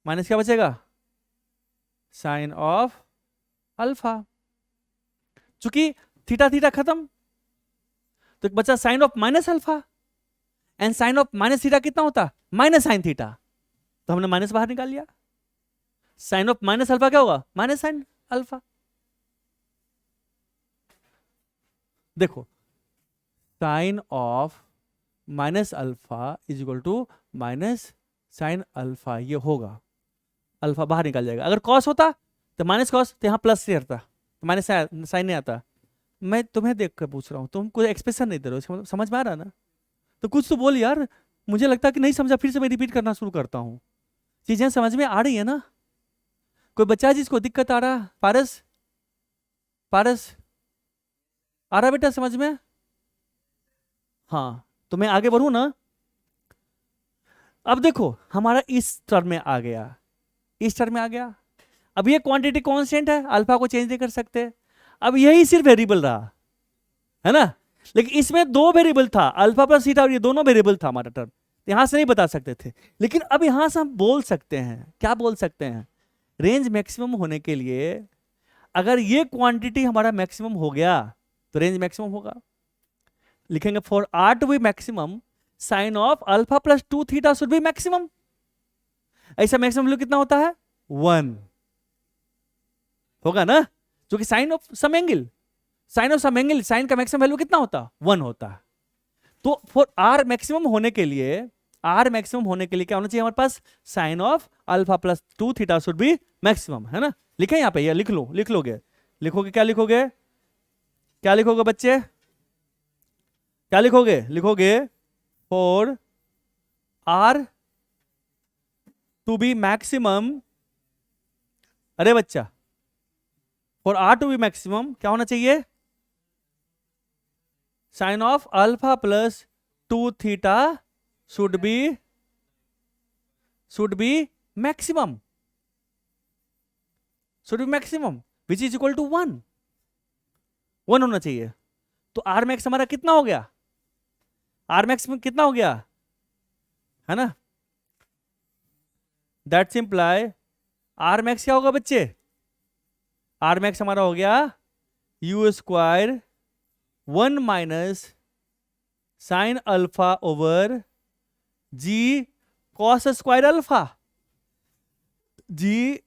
[SPEAKER 1] माइनस क्या बचेगा, साइन ऑफ अल्फा। चूंकि थीटा थीटा खत्म तो बचा sine of minus alpha, and sine of minus theta कितना होता, माइनस साइन थीटा, तो हमने माइनस बाहर निकाल लिया। साइन ऑफ माइनस अल्फा क्या होगा, माइनस साइन अल्फा। देखो sine of minus alpha is equal to minus sine alpha, ये होगा, अल्फा बाहर निकल जाएगा। अगर कॉस होता तो माइनस कॉस, तो यहाँ प्लस से आता, तो माइनस साइन नहीं आता। मैं तुम्हें देख कर पूछ रहा हूँ, तुम कोई एक्सप्रेशन नहीं दे रहे हो, समझ में आ रहा ना, तो कुछ तो बोल यार। मुझे लगता है कि नहीं समझा, फिर से मैं रिपीट करना शुरू करता हूँ, चीजें समझ में आ रही है ना। कोई बच्चा जिसको दिक्कत आ रहा, पारस पारस आ रहा बेटा समझ में, हाँ, तो मैं आगे बढ़ू ना। अब देखो हमारा इस टर्म में आ गया, इस टर्म में आ गया। अब ये क्वांटिटी कांस्टेंट है, अल्फा को चेंज नहीं कर सकते। अब यही सिर्फ वेरिएबल रहा, है ना, लेकिन इसमें 2 वेरिएबल था, अल्फा प्लस थीटा, और ये दोनों वेरिएबल था हमारा टर्म, यहां से नहीं बता सकते थे। लेकिन अब यहां से हम बोल सकते हैं, क्या बोल सकते हैं, रेंज मैक्सिमम होने के लिए अगर ये क्वांटिटी हमारा मैक्सिमम हो गया तो रेंज मैक्सिमम होगा। लिखेंगे for R to be maximum sine of alpha plus 2 theta should be maximum. ऐसा मैक्सिमम वैल्यू कितना होता है, 1 होगा ना, जो कि sine of some angle, sine of some angle, sine का मैक्सिमम वैल्यू कितना होता, 1 होता है। तो फॉर R मैक्सिमम होने के लिए, R मैक्सिमम होने के लिए क्या होना चाहिए हमारे पास, sine of alpha plus 2 theta should be maximum, है ना। लिखे यहाँ पे, ये लिख लो, लिख लोगे, लिखोगे क्या लिखोगे, क्या लिखोगे बच्चे, क्या लिखोगे, लिखोगे for R to be maximum, अरे बच्चा for R to be maximum क्या होना चाहिए, sine of alpha plus 2 theta should be maximum, should be maximum which is equal to 1 होना चाहिए। तो आर मैक्स हमारा कितना हो गया, आर मैक्स में कितना हो गया, है ना, दैट सिंप्लाई आर मैक्स क्या होगा बच्चे, आर मैक्स हमारा हो गया you square 1 minus sine alpha over ji cos square alpha, G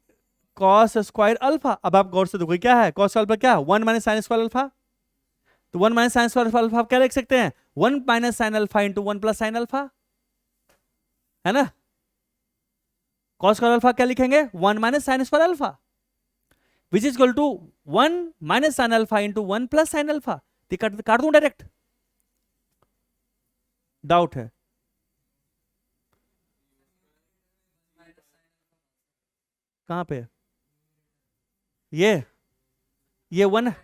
[SPEAKER 1] cos square alpha. अब आप गौर से देखो क्या है, कॉस अल्फा क्या है, 1 माइनस साइन स्क्वायर अल्फा। तो 1 माइनस साइन स्क्वायर अल्फा आप क्या लिख सकते हैं, 1 minus sine alpha into 1 plus sine alpha, है ना। कॉस स्क्वायर अल्फा क्या लिखेंगे, 1 minus sine square alpha which is equal to 1 minus sine alpha into 1 plus sine alpha. काट दूं डायरेक्ट, डाउट है, कहां पे, ये 1 है,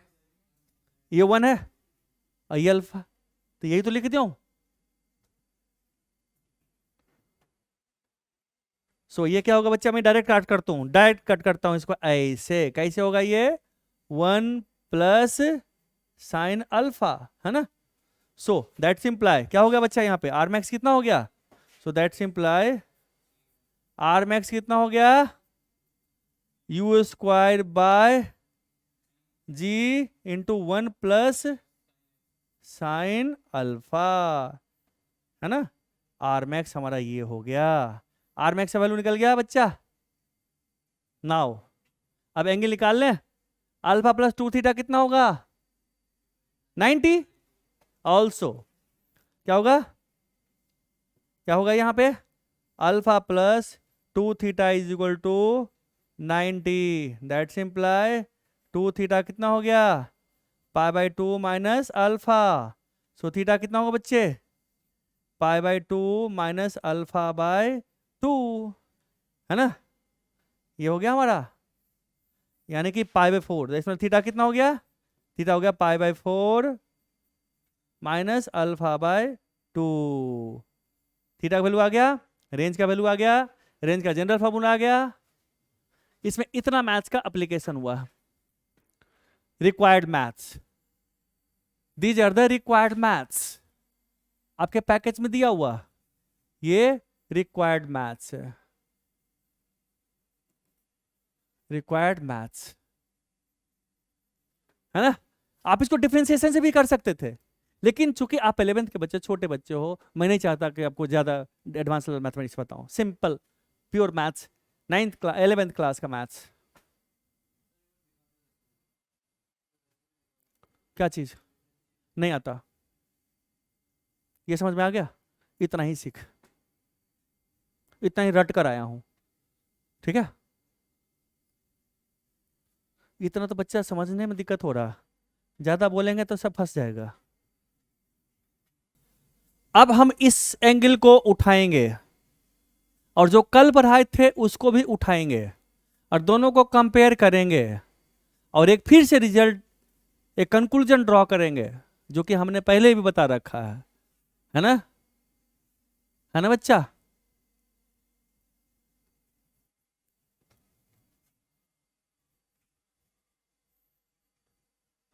[SPEAKER 1] ये 1 है और ये अल्फा, तो यही तो लिख दिया हूं। सो ये क्या होगा बच्चा, मैं डायरेक्ट कट करता हूं, डायरेक्ट कट करता हूं इसको ऐसे, कैसे होगा ये 1 प्लस साइन अल्फा, है ना। सो दैट सिंप्लाई क्या हो गया बच्चा, यहाँ पे आर मैक्स कितना हो गया, so that simply R max कितना हो गया, you square by G into 1 plus sine alpha, है ना। आर मैक्स हमारा ये हो गया, आर मैक्स का वैल्यू निकल गया बच्चा। नाउ अब एंगल निकाल लें, अल्फा प्लस 2 थीटा कितना होगा 90, ऑल्सो क्या होगा, क्या होगा यहाँ पे, alpha plus 2 theta is equal to 90, that simply 2 theta कितना हो गया, pi by 2 minus alpha, so theta कितना होगा बच्चे, pi by 2 minus alpha by 2, है ना। ये हो गया हमारा, यानी कि पाई बाई 4, इसमें थीटा कितना हो गया, थीटा हो गया pi by 4 minus alpha by 2, theta का वैल्यू आ गया, रेंज का वैल्यू आ गया, रेंज का जनरल फॉर्मूला आ गया। इसमें इतना मैथ्स का एप्लीकेशन हुआ, required maths, these are the required maths, आपके पैकेज में दिया हुआ ये रिक्वायर्ड मैथ्स है, रिक्वायर्ड मैथ्स, है ना। आप इसको डिफरेंशिएशन से भी कर सकते थे, लेकिन चूंकि आप 11th के बच्चे, छोटे बच्चे हो, मैं नहीं चाहता कि आपको ज्यादा एडवांस लेवल मैथमेटिक्स बताऊं, simple pure maths, 9th class 11th class का मैथ्स। क्या चीज नहीं आता, ये समझ में आ गया, इतना ही सीख, इतना ही रट कर आया हूं, ठीक है। इतना तो बच्चा समझने में दिक्कत हो रहा, ज्यादा बोलेंगे तो सब फंस जाएगा। अब हम इस एंगल को उठाएंगे और जो कल पढ़ाए थे उसको भी उठाएंगे और दोनों को कंपेयर करेंगे और एक फिर से रिजल्ट, एक कंक्लूजन ड्रॉ करेंगे, जो कि हमने पहले भी बता रखा है ना, है ना बच्चा।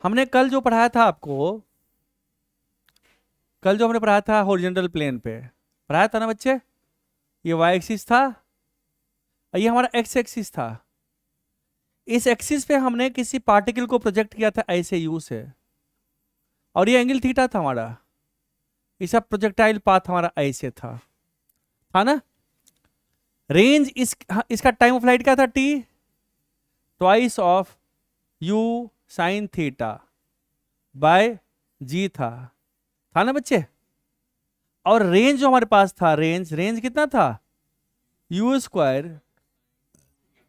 [SPEAKER 1] हमने कल जो पढ़ाया था आपको, कल जो हमने पढ़ाया था हॉरिजॉन्टल प्लेन पे पढ़ाया था ना बच्चे, ये वाई एक्सिस था और ये हमारा एक्स एक्सिस था। इस एक्सिस पे हमने किसी पार्टिकल को प्रोजेक्ट किया था ऐसे यू से, और ये एंगल थीटा था हमारा, इसका प्रोजेक्टाइल पाथ हमारा ऐसे था ना। रेंज इसका टाइम ऑफ फ्लाइट क्या था, t, twice of u sine theta by g था ना बच्चे। और रेंज जो हमारे पास था, रेंज कितना था, u square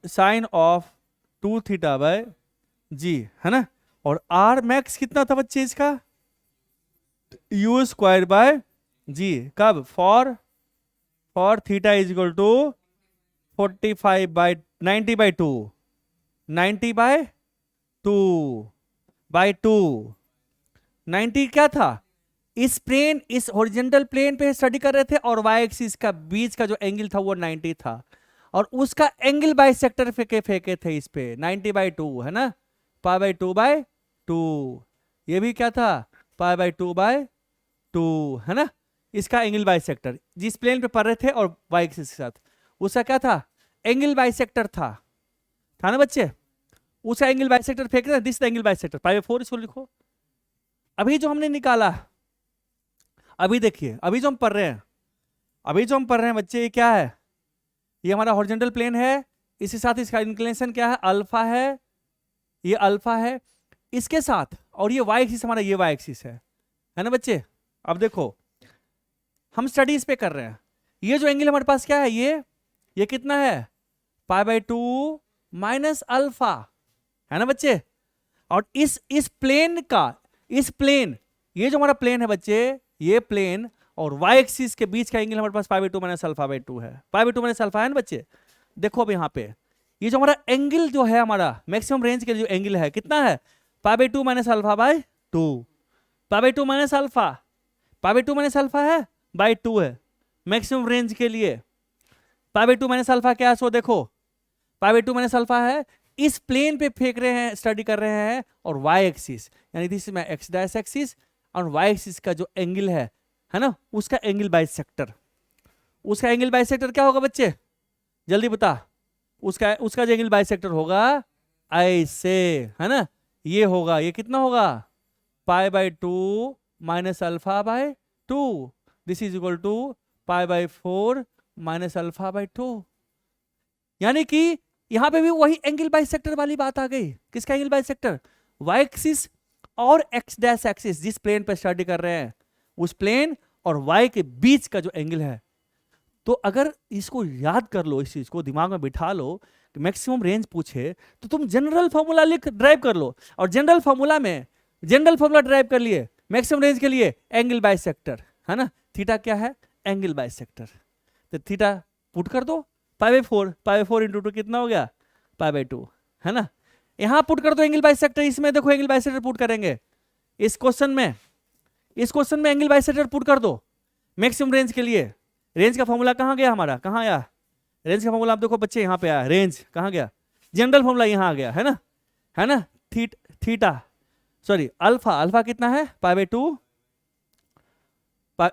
[SPEAKER 1] sine of 2 theta by g, है ना। और आर मैक्स कितना था बच्चे इसका, यू स्क्वायर बाय जी, कब, for theta is equal to 45 by 90 by 2, 90 by 2 by 2, 90 क्या था, इस प्लेन, इस हॉरिजॉन्टल प्लेन पे स्टडी कर रहे थे और वाई एक्सिस का बीच का जो एंगल था वो 90 था। और उसका एंगल बाइसेक्टर फेंके थे इस पे 90/2 है ना, π/2/2। ये भी क्या था, π/2/2 है ना। इसका एंगल बाइसेक्टर जिस प्लेन पे पढ़ रहे थे और वाई एक्सिस के साथ, उसका क्या था, एंगल बाइसेक्टर था ना बच्चे। उसका एंगल बाइसेक्टर फेंक रहे, दिस एंगल बाइसेक्टर π/4, इसको लिखो। अभी जो हमने निकाला, अभी देखिए, अभी जो हम पढ़ रहे हैं बच्चे, ये क्या है, ये हमारा हॉरिजॉन्टल प्लेन है, इसके साथ इसका इंक्लिनेशन क्या है, अल्फा है, ये अल्फा है इसके साथ, और ये वाई एक्सिस हमारा, ये वाई एक्सिस है ना बच्चे। अब देखो हम स्टडी इस पे कर रहे हैं, ये जो एंगल हमारे पास क्या है, ये कितना है, π/2 माइनस अल्फा है ना बच्चे। और इस प्लेन का, इस प्लेन, ये जो हमारा प्लेन है बच्चे, ये प्लेन और वाई एक्सिस के बीच का एंगल हमारे पास π/2 माइनस अल्फा/2 है, π/2 माइनस अल्फा है ना बच्चे। देखो अब यहाँ पे ये जो हमारा एंगल जो है, हमारा मैक्सिमम रेंज के जो एंगल है कितना है, π/2 माइनस अल्फा/2, π/2 माइनस अल्फा, π/2 माइनस अल्फा है बाई 2 है मैक्सिमम रेंज के लिए। π/2 माइनस अल्फा क्या है, सो देखो π/2 माइनस अल्फा है, इस प्लेन पे फेंक रहे हैं, स्टडी कर रहे हैं, और वाई एक्सिस यानी दिस में एक्स डैश एक्सिस और वाई एक्सिस का जो एंगल है ना, उसका एंगल बाइसेक्टर, उसका एंगल बाइसेक्टर क्या होगा बच्चे, जल्दी बता। उसका जो एंगल बाइसेक्टर होगा ऐसे है ना, ये होगा, ये कितना होगा, π/2 माइनस अल्फा/2, this is equal to π/4 minus अल्फा/2। यानी कि यहां पे भी वही एंगल बाइसेक्टर वाली बात आ गई। किसका एंगल बाइसेक्टर, वाई एक्सिस और एक्स डैश एक्सिस, जिस प्लेन पे स्टडी कर रहे हैं उस प्लेन और वाई के बीच का जो एंगल है। तो अगर इसको याद कर लो, इस चीज को दिमाग में बिठा लो कि मैक्सिमम रेंज पूछे तो तुम जनरल फॉर्मूला लिख ड्राइव कर लो, और जनरल फॉर्मूला ड्राइव कर लिए मैक्सिमम रेंज के लिए, एंगल बाइसेक्टर है ना। थीटा क्या है, एंगल बाइसेक्टर, तो थीटा पुट कर दो, π/4 इंटू 2 कितना हो गया, π/2 है ना। यहां पुट कर दो एंगल बाइसेक्टर, इसमें देखो एंगल बाइसेक्टर पुट करेंगे, इस क्वेश्चन में एंगल बाइसेक्टर पुट कर दो मैक्सिमम रेंज के लिए। रेंज का फॉर्मूला कहां गया हमारा, कहां आया रेंज का फॉर्मूला, आप देखो बच्चे यहां पे आया, रेंज कहां गया, जनरल फॉर्मूला यहां आ गया है ना। थीटा सॉरी अल्फा कितना है, π/2,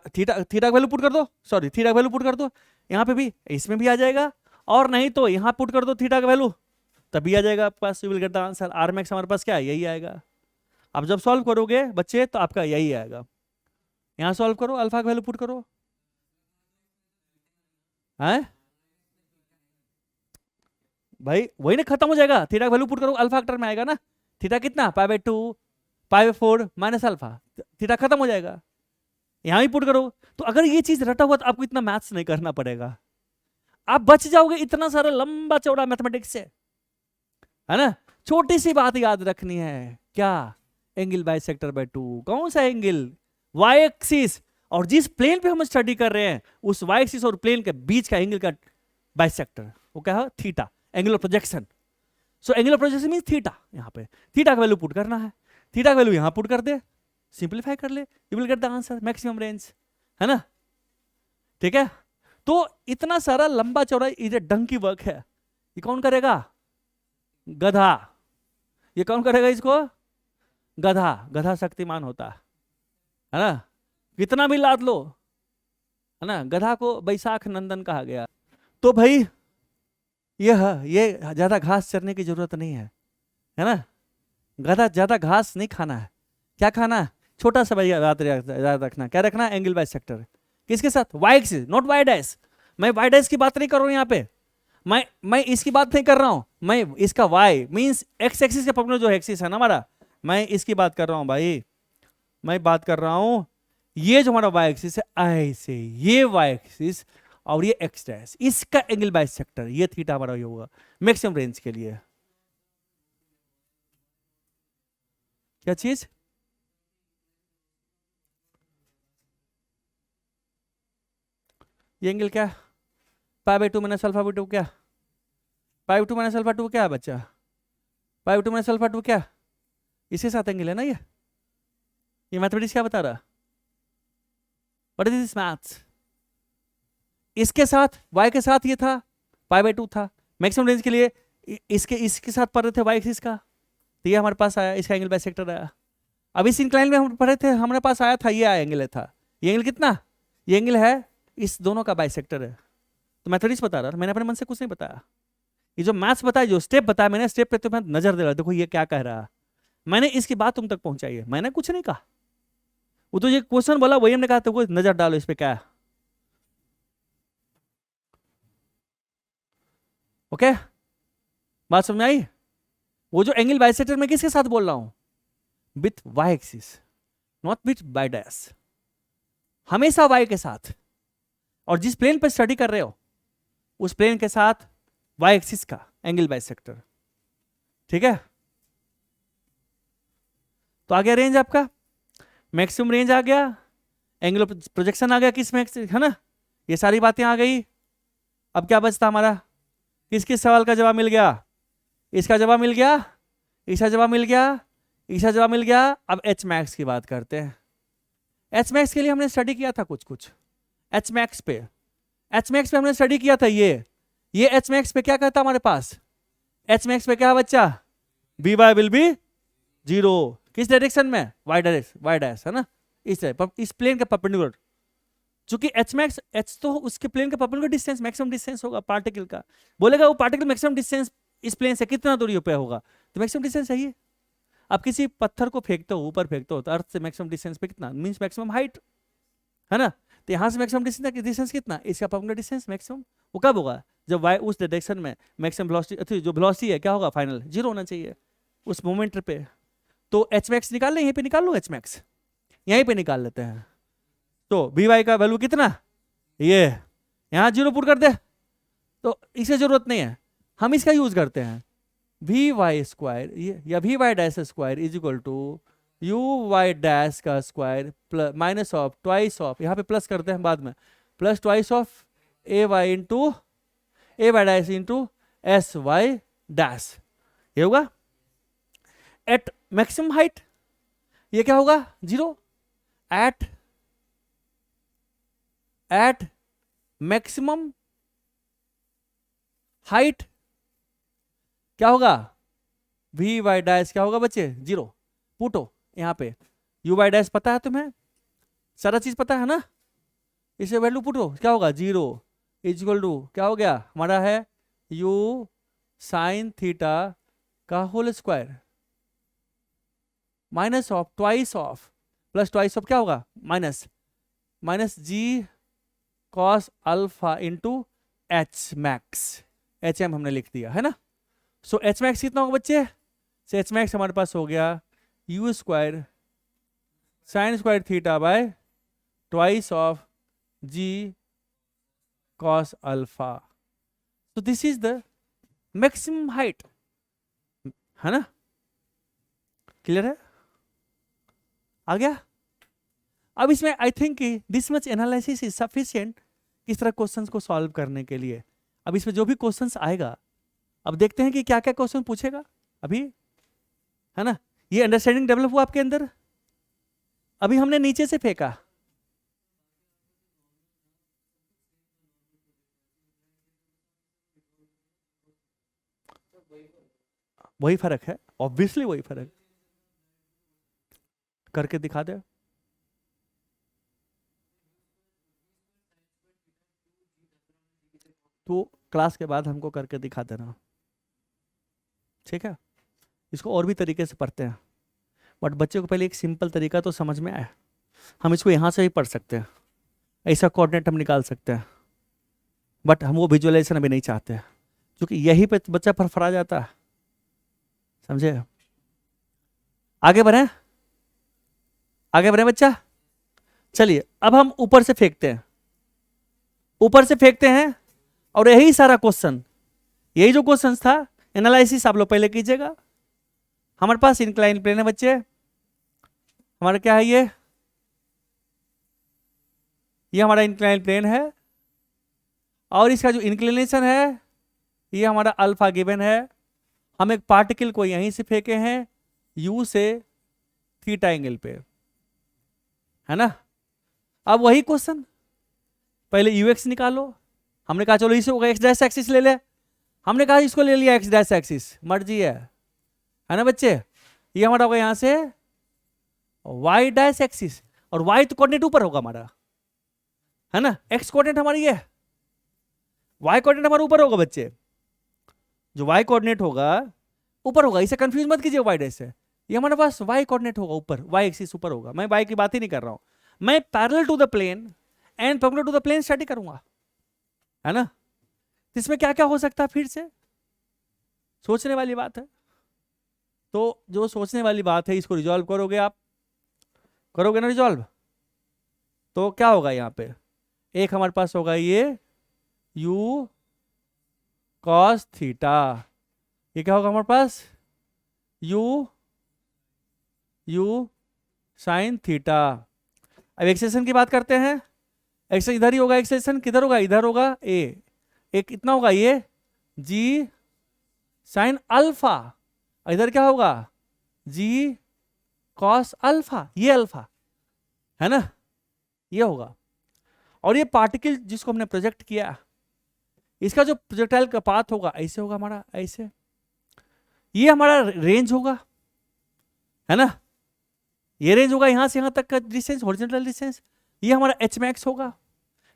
[SPEAKER 1] थीटा का वैल्यू पुट कर दो, थीटा का वैल्यू पुट कर दो, यहां पे भी, इसमें भी आ जाएगा, और नहीं तो यहां पुट कर दो थीटा का वैल्यू, तभी आ जाएगा आपके पास, you will get the answer. R max हमारे पास क्या है, यही आएगा। अब जब सॉल्व करोगे बच्चे तो आपका यही आएगा। यहां सॉल्व करो, अल्फा का वैल्यू पुट करो, है भाई वही ना, खत्म हो जाएगा। थीटा का वैल्यू पुट करो, अल्फा टर्म में आएगा ना, थीटा कितना, π/2 π/4 माइनस अल्फा, थीटा खत्म हो जाएगा। यहां भी पुट करो, तो अगर ये चीज रटा हुआ तो आपको इतना मैथ्स नहीं करना पड़ेगा, आप बच जाओगे इतना सारा लंबा चौड़ा मैथमेटिक्स से, है ना। छोटी सी बात याद रखनी है, क्या, एंगल बाइसेक्टर/2, कौन सा एंगल, वाई एक्सिस, और जिस प्लेन पे हम स्टडी कर रहे हैं उस वाई एक्सिस और प्लेन के बीच का एंगल का बाइसेक्टर, वो क्या है, theta, angle of projection. So angle of projection means theta. यहां पे थीटा का वैल्यू पुट करना है, थीटा का वैल्यू यहां पुट कर दे, सिंपलीफाई कर ले, you will get the answer, maximum range, है ना। ठीक है, तो इतना सारा लंबा चौड़ा ये डंग की वर्क है, ये कौन करेगा, गधा। ये कौन करेगा इसको, गधा शक्तिमान होता है ना, कितना भी लाद लो, है ना। गधा को बैसाख नंदन कहा गया। तो भाई ये ज्यादा घास चरने की जरूरत नहीं है ना। गधा ज्यादा घास नहीं खाना है, क्या खाना है, छोटा सा भाई याद रखना, क्या रखना, एंगल बाइसेक्टर, किसके साथ, Y axis, not Y dash. मैं वाई डैश की बात नहीं कर रहा हूं यहाँ पे, मैं इसकी बात नहीं कर रहा हूं, मैं इसका वाई मींस एक्स एक्सिस के पर्पेंडिकुलर जो एक्सिस है ना हमारा, मैं इसकी बात कर रहा हूं भाई। मैं बात कर रहा हूं ये जो हमारा वाई एक्सिस है, ऐसे ये वाई एक्सिस और ये एक्स डैश, इसका एंगल बाइसेक्टर, ये थीटा हमारा ये होगा मैक्सिमम रेंज के लिए। क्या चीज, ये एंगल क्या, π/2 माइनस अल्फा/2 क्या, π/2 माइनस अल्फा/2 क्या है बच्चा, π/2 माइनस अल्फा/2 क्या, इसके साथ एंगल है ना। ये मैथमेटिक्स क्या बता रहा, व्हाट इज दिस मैथ्स, इसके साथ y के साथ ये था π/2 था। मैक्सिमम रेंज के लिए इसके साथ पढ़ रहे थे वाई एक्सिस का, तो ये हमारे पास आया, इसका एंगल बाइसेक्टर आया। अब इस इंक्लाइन में हम पढ़े थे, हमारे पास आया था ये एंगल था, ये एंगल कितना, ये एंगल है इस दोनों का बाइसेक्टर है। तो मैथमेटिक्स बता रहा था, मैंने अपने मन से कुछ नहीं बताया, ये जो मैथ्स बताया, जो स्टेप बताया मैंने, स्टेप पे तुम्हें नजर दे रहा, देखो ये क्या कह रहा है, मैंने इसकी बात तुम तक पहुंचाई है, मैंने कुछ नहीं कहा। वो तो ये क्वेश्चन बोला, वही हमने कहा तो नजर डालो इस पे क्या है। ओके, बात समझ में आई। वो जो एंगल बाइसेक्टर में किसके साथ बोल रहा हूं, with Y axis, not with Y dash, हमेशा वाई के साथ। और जिस प्लेन पर स्टडी कर रहे हो उस प्लेन के साथ वाई एक्सिस का एंगल बाइसेक्टर, ठीक है। तो आ गया रेंज आपका, मैक्सिमम रेंज आ गया, एंगल ऑफ प्रोजेक्शन आ गया किस में, है ना, ये सारी बातें आ गई। अब क्या बचता हमारा, किस किस सवाल का जवाब मिल गया, इसका जवाब मिल गया, इसका जवाब मिल गया, इसका जवाब मिल गया। अब एच मैक्स की बात करते हैं। एच मैक्स के लिए हमने स्टडी किया था कुछ एच मैक्स पे, एच मैक्स पे हमने स्टडी किया था। ये एच मैक्स पे क्या कहता हमारे पास, एच मैक्स पे क्या बच्चा, बी वाई विल बी 0, किस डायरेक्शन में, वाई डैश, है ना, इस प्लेन के परपेंडिकुलर। चूंकि एच मैक्स, एच तो उसके प्लेन के परपेंडिकुलर डिस्टेंस, मैक्सिमम डिस्टेंस होगा पार्टिकल का, बोलेगा वो पार्टिकल मैक्सिमम डिस्टेंस इस प्लेन से कितना दूरी पे होगा, तो मैक्सिमम डिस्टेंस चाहिए। आप किसी पत्थर को फेंकते हो, ऊपर फेंकते हो, तो अर्थ से मैक्सिमम डिस्टेंस पे कितना, मींस मैक्सिमम हाइट, है ना। तो यहाँ से मैक्सिमम डिस्टेंस कितना, इसका परपेंडिकुलर डिस्टेंस मैक्सिमम, वो कब होगा, जब वाई उस डायरेक्शन में मैक्सिमम वेलोसिटी, जो वेलोसिटी है क्या होगा, फाइनल 0 होना चाहिए उस मोमेंट पे। तो एच मैक्स निकाल लें, यहीं पे निकाल लो, एच मैक्स यहीं पे निकाल लेते हैं। तो बी वाई का वैल्यू कितना, ये यहाँ 0 पुट कर दे, तो इसे जरूरत नहीं है, हम इसका यूज करते हैं, वी वाई स्क्वायर या v y dash square is equal to u Y dash का square minus of twice of, यहाँ पे प्लस करते हैं बाद में, plus twice of a y into a y dash into s y dash, ये होगा एट मैक्सिमम हाइट, ये क्या होगा 0, एट मैक्सिमम हाइट क्या होगा, वी वाई डैश क्या होगा बच्चे 0, पुटो यहाँ पे, यू वाई डैश पता है तुम्हें, सारा चीज पता है ना, इसे वैल्यू पुटो, क्या होगा 0 इज इक्वल टू क्या हो गया हमारा है यू साइन थीटा का whole square minus of twice of plus twice of क्या होगा माइनस जी cos alpha into h max, h m हमने लिख दिया है ना। सो एच मैक्स कितना होगा बच्चे, सो एच मैक्स हमारे पास हो गया you square sine square theta by twice of G cos alpha. So this is the maximum height, है ना, क्लियर है, आ गया। अब इसमें I think this much analysis is sufficient इस तरह क्वेश्चंस को सॉल्व करने के लिए। अब इसमें जो भी क्वेश्चंस आएगा, अब देखते हैं कि क्या क्या क्वेश्चन पूछेगा अभी, है ना, ये अंडरस्टैंडिंग डेवलप हुआ आपके अंदर। अभी हमने नीचे से फेंका, वही फर्क है, ऑब्वियसली वही फर्क, करके दिखा दे। तो क्लास के बाद हमको करके दिखा देना, ठीक है। इसको और भी तरीके से पढ़ते हैं, बट बच्चे को पहले एक सिंपल तरीका तो समझ में आए। हम इसको यहाँ से भी पढ़ सकते हैं, ऐसा कोऑर्डिनेट हम निकाल सकते हैं, बट हम वो विजुअलाइजेशन अभी नहीं चाहते हैं, क्योंकि यही पे बच्चा फरफरा जाता है, समझे। आगे बढ़े, आगे बढ़े बच्चा, चलिए अब हम ऊपर से फेंकते हैं, ऊपर से फेंकते हैं, और यही सारा क्वेश्चन, यही जो क्वेश्चन था एनालिसिस आप लोग पहले कीजिएगा। हमारे पास इंक्लाइन प्लेन है बच्चे, हमारा क्या है ये हमारा इंक्लाइन प्लेन है, और इसका जो इंक्लिनेशन है ये हमारा अल्फा गिवन है। हम एक पार्टिकल को यहीं से फेंके हैं यू से थीटा एंगल पे, है ना। अब वही क्वेश्चन, पहले यूएक्स निकालो, हमने कहा चलो इसे होगा एक्स डैश एक्सिस ले ले, हमने कहा इसको ले लिया एक्स डैश एक्सिस, मर्जी है ना बच्चे। ये हमारा होगा यहां से वाई डैश एक्सिस, और वाई तो कोऑर्डिनेट ऊपर होगा हमारा, है ना, एक्स कोऑर्डिनेट हमारी ये, वाई कोऑर्डिनेट हमारा ऊपर होगा बच्चे, जो वाई कोऑर्डिनेट होगा ऊपर होगा, इसे कंफ्यूज मत कीजिए वाई डैश से, ये हमारे पास वाई कोऑर्डिनेट होगा ऊपर, वाई एक्सिस ऊपर होगा, मैं वाई की बात ही नहीं कर रहा हूं, मैं parallel to the plane and perpendicular to the plane study करूंगा, है ना। इसमें क्या क्या हो सकता है, फिर से सोचने वाली बात है। तो जो सोचने वाली बात है इसको रिजॉल्व करोगे आप, करोगे ना रिजॉल्व, तो क्या होगा यहाँ पे, एक हमारे पास होगा ये u cos थीटा, ये क्या होगा हमारे पास u sin थीटा। अब एक्सेशन की बात करते हैं, एक्सेशन इधर ही होगा, एक्सेशन किधर होगा, इधर होगा a, एक इतना होगा ये g sin अल्फा, इधर क्या होगा g cos अल्फा, ये अल्फा है ना, ये होगा। और ये पार्टिकल जिसको हमने प्रोजेक्ट किया, इसका जो प्रोजेक्टाइल का पाथ होगा ऐसे होगा हमारा, ऐसे, ये हमारा रेंज होगा, है ना, ये रेंज होगा यहां से यहां तक का डिस्टेंस, हॉरिजॉन्टल डिस्टेंस, ये हमारा एच मैक्स होगा,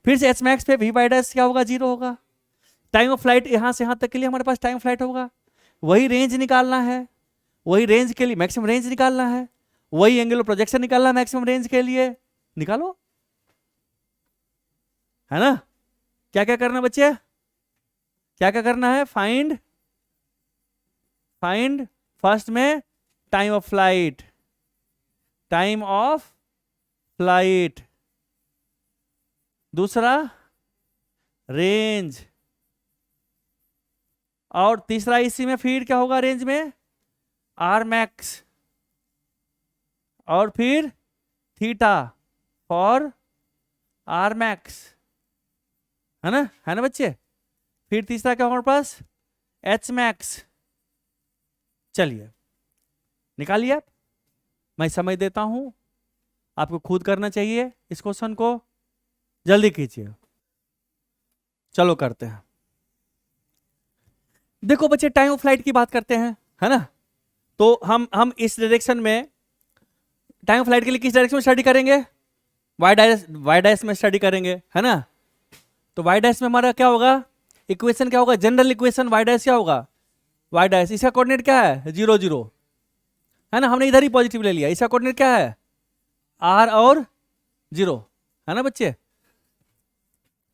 [SPEAKER 1] फिर से एच मैक्स पे वी बाई डैश क्या होगा, 0 होगा। टाइम ऑफ फ्लाइट यहां से यहां तक के लिए हमारे पास टाइम फ्लाइट होगा, वही रेंज निकालना है, वही रेंज के लिए मैक्सिमम रेंज निकालना है, वही एंगुलर प्रोजेक्शन निकालना है मैक्सिमम रेंज के लिए, निकालो, है ना। क्या क्या करना बच्चे, क्या क्या करना है, फाइंड फर्स्ट में time of flight, time of flight, दूसरा रेंज, और तीसरा इसी में फिर क्या होगा रेंज में आर मैक्स, और फिर थीटा फॉर आर मैक्स, है ना बच्चे। फिर तीसरा क्या होगा हमारे पास एच मैक्स। चलिए निकालिए आप, मैं समझ देता हूं, आपको खुद करना चाहिए इस क्वेश्चन को, जल्दी कीजिए। चलो करते हैं। देखो बच्चे टाइम ऑफ फ्लाइट की बात करते हैं, है ना, तो हम इस डायरेक्शन में टाइम ऑफ फ्लाइट के लिए किस डायरेक्शन में स्टडी करेंगे, वाई डैश में स्टडी करेंगे, है ना। तो वाई डैश में हमारा क्या होगा, इक्वेशन क्या होगा, जनरल इक्वेशन वाई डैश क्या होगा, वाई डैश, इसका कोऑर्डिनेट क्या है 0 0, है ना, हमने इधर ही पॉजिटिव ले लिया, इसका कोऑर्डिनेट क्या है r और 0, है ना बच्चे।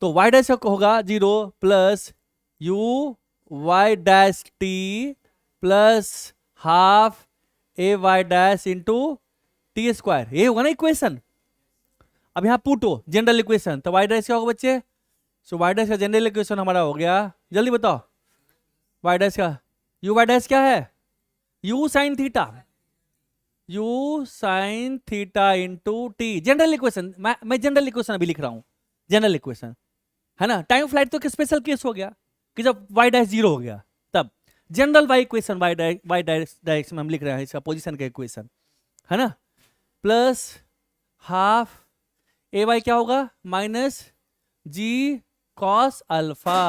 [SPEAKER 1] तो वाई डैश होगा 0 plus u y dash t plus half a y dash into T square, ये होगा ना इक्वेशन। अब यहाँ पुट हो जनरल इक्वेशन, तो वाई डैश क्या होगा बच्चे, सो वाई डैश का जनरल इक्वेशन हमारा हो गया, जल्दी बताओ वाई डैश का, u वाई डैश क्या है u sine theta, u sine theta into T, general equation, मैं जनरल इक्वेशन अभी लिख रहा हूं, जनरल इक्वेशन, है ना। टाइम फ्लाइट तो स्पेशल केस हो गया कि जब वाई डैश 0 हो गया, तब general Y equation Y direction में हम लिख रहे हैं इसका पोजीशन का इक्वेशन, है ना, प्लस हाफ ए वाई क्या होगा माइनस जी कॉस अल्फा,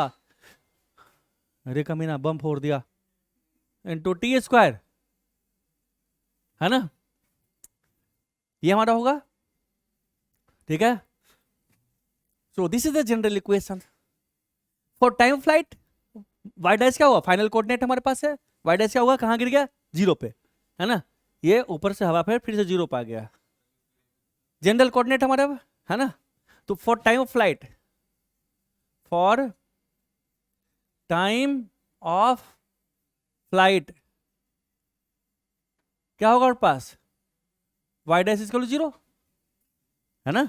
[SPEAKER 1] अरे कमीना बम फोड़ दिया, इंटू टी स्क्वायर, है ना, ये हमारा होगा, ठीक है। So this is the general equation for time flight. Y dash क्या हुआ, फाइनल कोऑर्डिनेट हमारे पास है, वाई डैश क्या होगा, कहां गिर गया 0 पे, है ना, ये ऊपर से हवा फिर से 0 पे आ गया, जनरल कोऑर्डिनेट हमारा, है ना। तो for time of flight, for time of flight क्या होगा हमारे पास, वाई डैश इक्वल टू 0, है ना।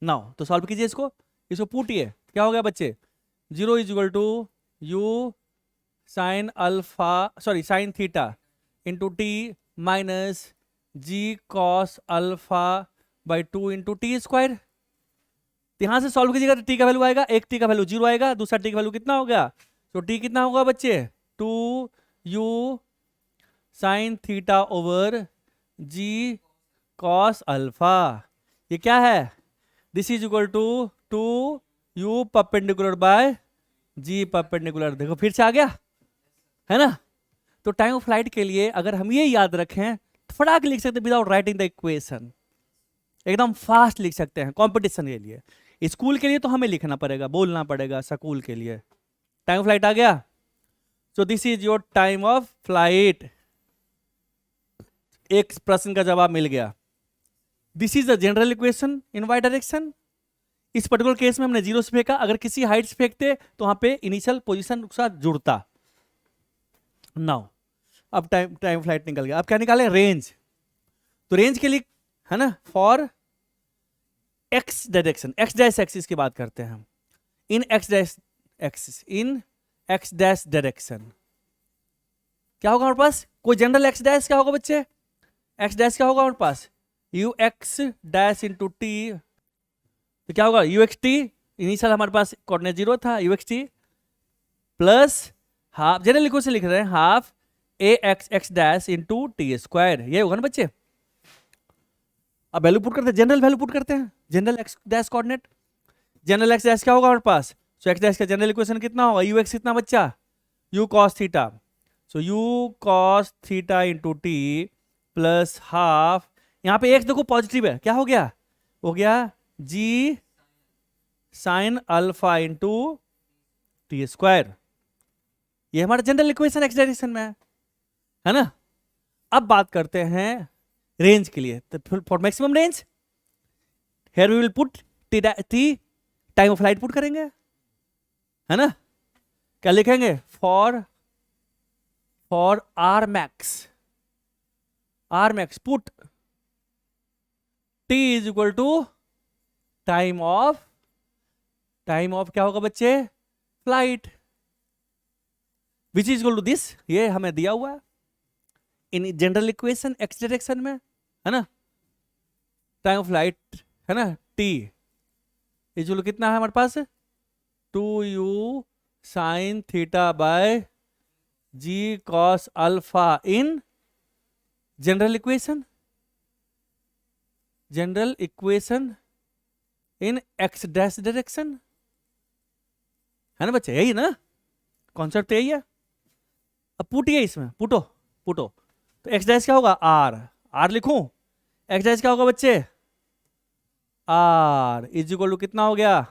[SPEAKER 1] नाउ तो सॉल्व कीजिए इसको पूटिए, क्या हो गया बच्चे, 0 is equal to U sine alpha sorry sine theta into T minus ji cos alpha by 2 into T square. यहां से सॉल्व कीजिएगा तो टी का वैल्यू आएगा, एक टी का वैल्यू 0 आएगा, दूसरा टी का वैल्यू कितना हो गया, तो टी कितना होगा बच्चे 2 यू साइन थीटा ओवर जी कॉस अल्फा, ये क्या है, this is equal to two U perpendicular by ji perpendicular. देखो फिर से आ गया है ना। तो टाइम ऑफ फ्लाइट के लिए अगर हम ये याद रखें तो फटाक लिख सकते विदाउट राइटिंग द इक्वेशन, एकदम फास्ट लिख सकते हैं कंपटीशन के लिए। स्कूल के लिए तो हमें लिखना पड़ेगा, बोलना पड़ेगा स्कूल के लिए। टाइम ऑफ फ्लाइट आ गया। So this is your time of flight. एक प्रश्न का जवाब मिल गया। This is the general equation in Y direction. इस पर्टिकुलर केस में हमने जीरो से फेंका, अगर किसी हाइट से फेंकते तो वहां पे इनिशियल पोजीशन के साथ जुड़ता। नाउ अब टाइम फ्लाइट निकल गया। अब क्या निकाले? रेंज। तो रेंज के लिए है ना, for x direction, x dash axis की बात करते हैं हम। इन एक्स डैश एक्सिस, इन एक्स डैश डायरेक्शन क्या होगा हमारे पास? कोई जनरल एक्स डैश क्या होगा बच्चे? एक्स डैश क्या होगा हमारे पास? U x dash into t. तो क्या होगा? यू एक्स टी, इनिशियल हमारे पास कोऑर्डिनेट जीरो था, u x t plus half, general equation लिख रहे हैं, half a x x dash into T square. ये होगा ना बच्चे। अब वैल्यू पुट करते हैं, जनरल वैल्यू पुट करते हैं, general x dash coordinate. General x dash क्या होगा हमारे पास? सो एक्स डैश का जनरल इक्वेशन कितना होगा? यू एक्स कितना बच्चा? You cos theta. So you cos theta into T plus half, यहाँ पे एक्स देखो पॉजिटिव है, क्या हो गया? हो गया g sine alpha into T square. ये हमारा जनरल इक्वेशन एक्स डायरेक्शन में है ना। अब बात करते हैं रेंज के लिए। तो for maximum range here we will put t, time of flight put करेंगे है ना। क्या लिखेंगे? For r max, r max put t is equal to time of क्या होगा बच्चे? Flight, which is equal to this. ये हमें दिया हुआ है in general equation x direction में है ना। टाइम ऑफ फ्लाइट है ना, टी इज इक्वल कितना है हमारे पास? 2u sine theta by ji cos alpha in general equation, general equation in x dash direction है ना बच्चे। यही ना कॉन्सेप्ट, यही है। अब पुटिए इसमें, पुटो तो एक्स डैश क्या होगा? आर लिखूं। एक्स डैश क्या होगा बच्चे? आर इज इक्वल टू कितना हो गया?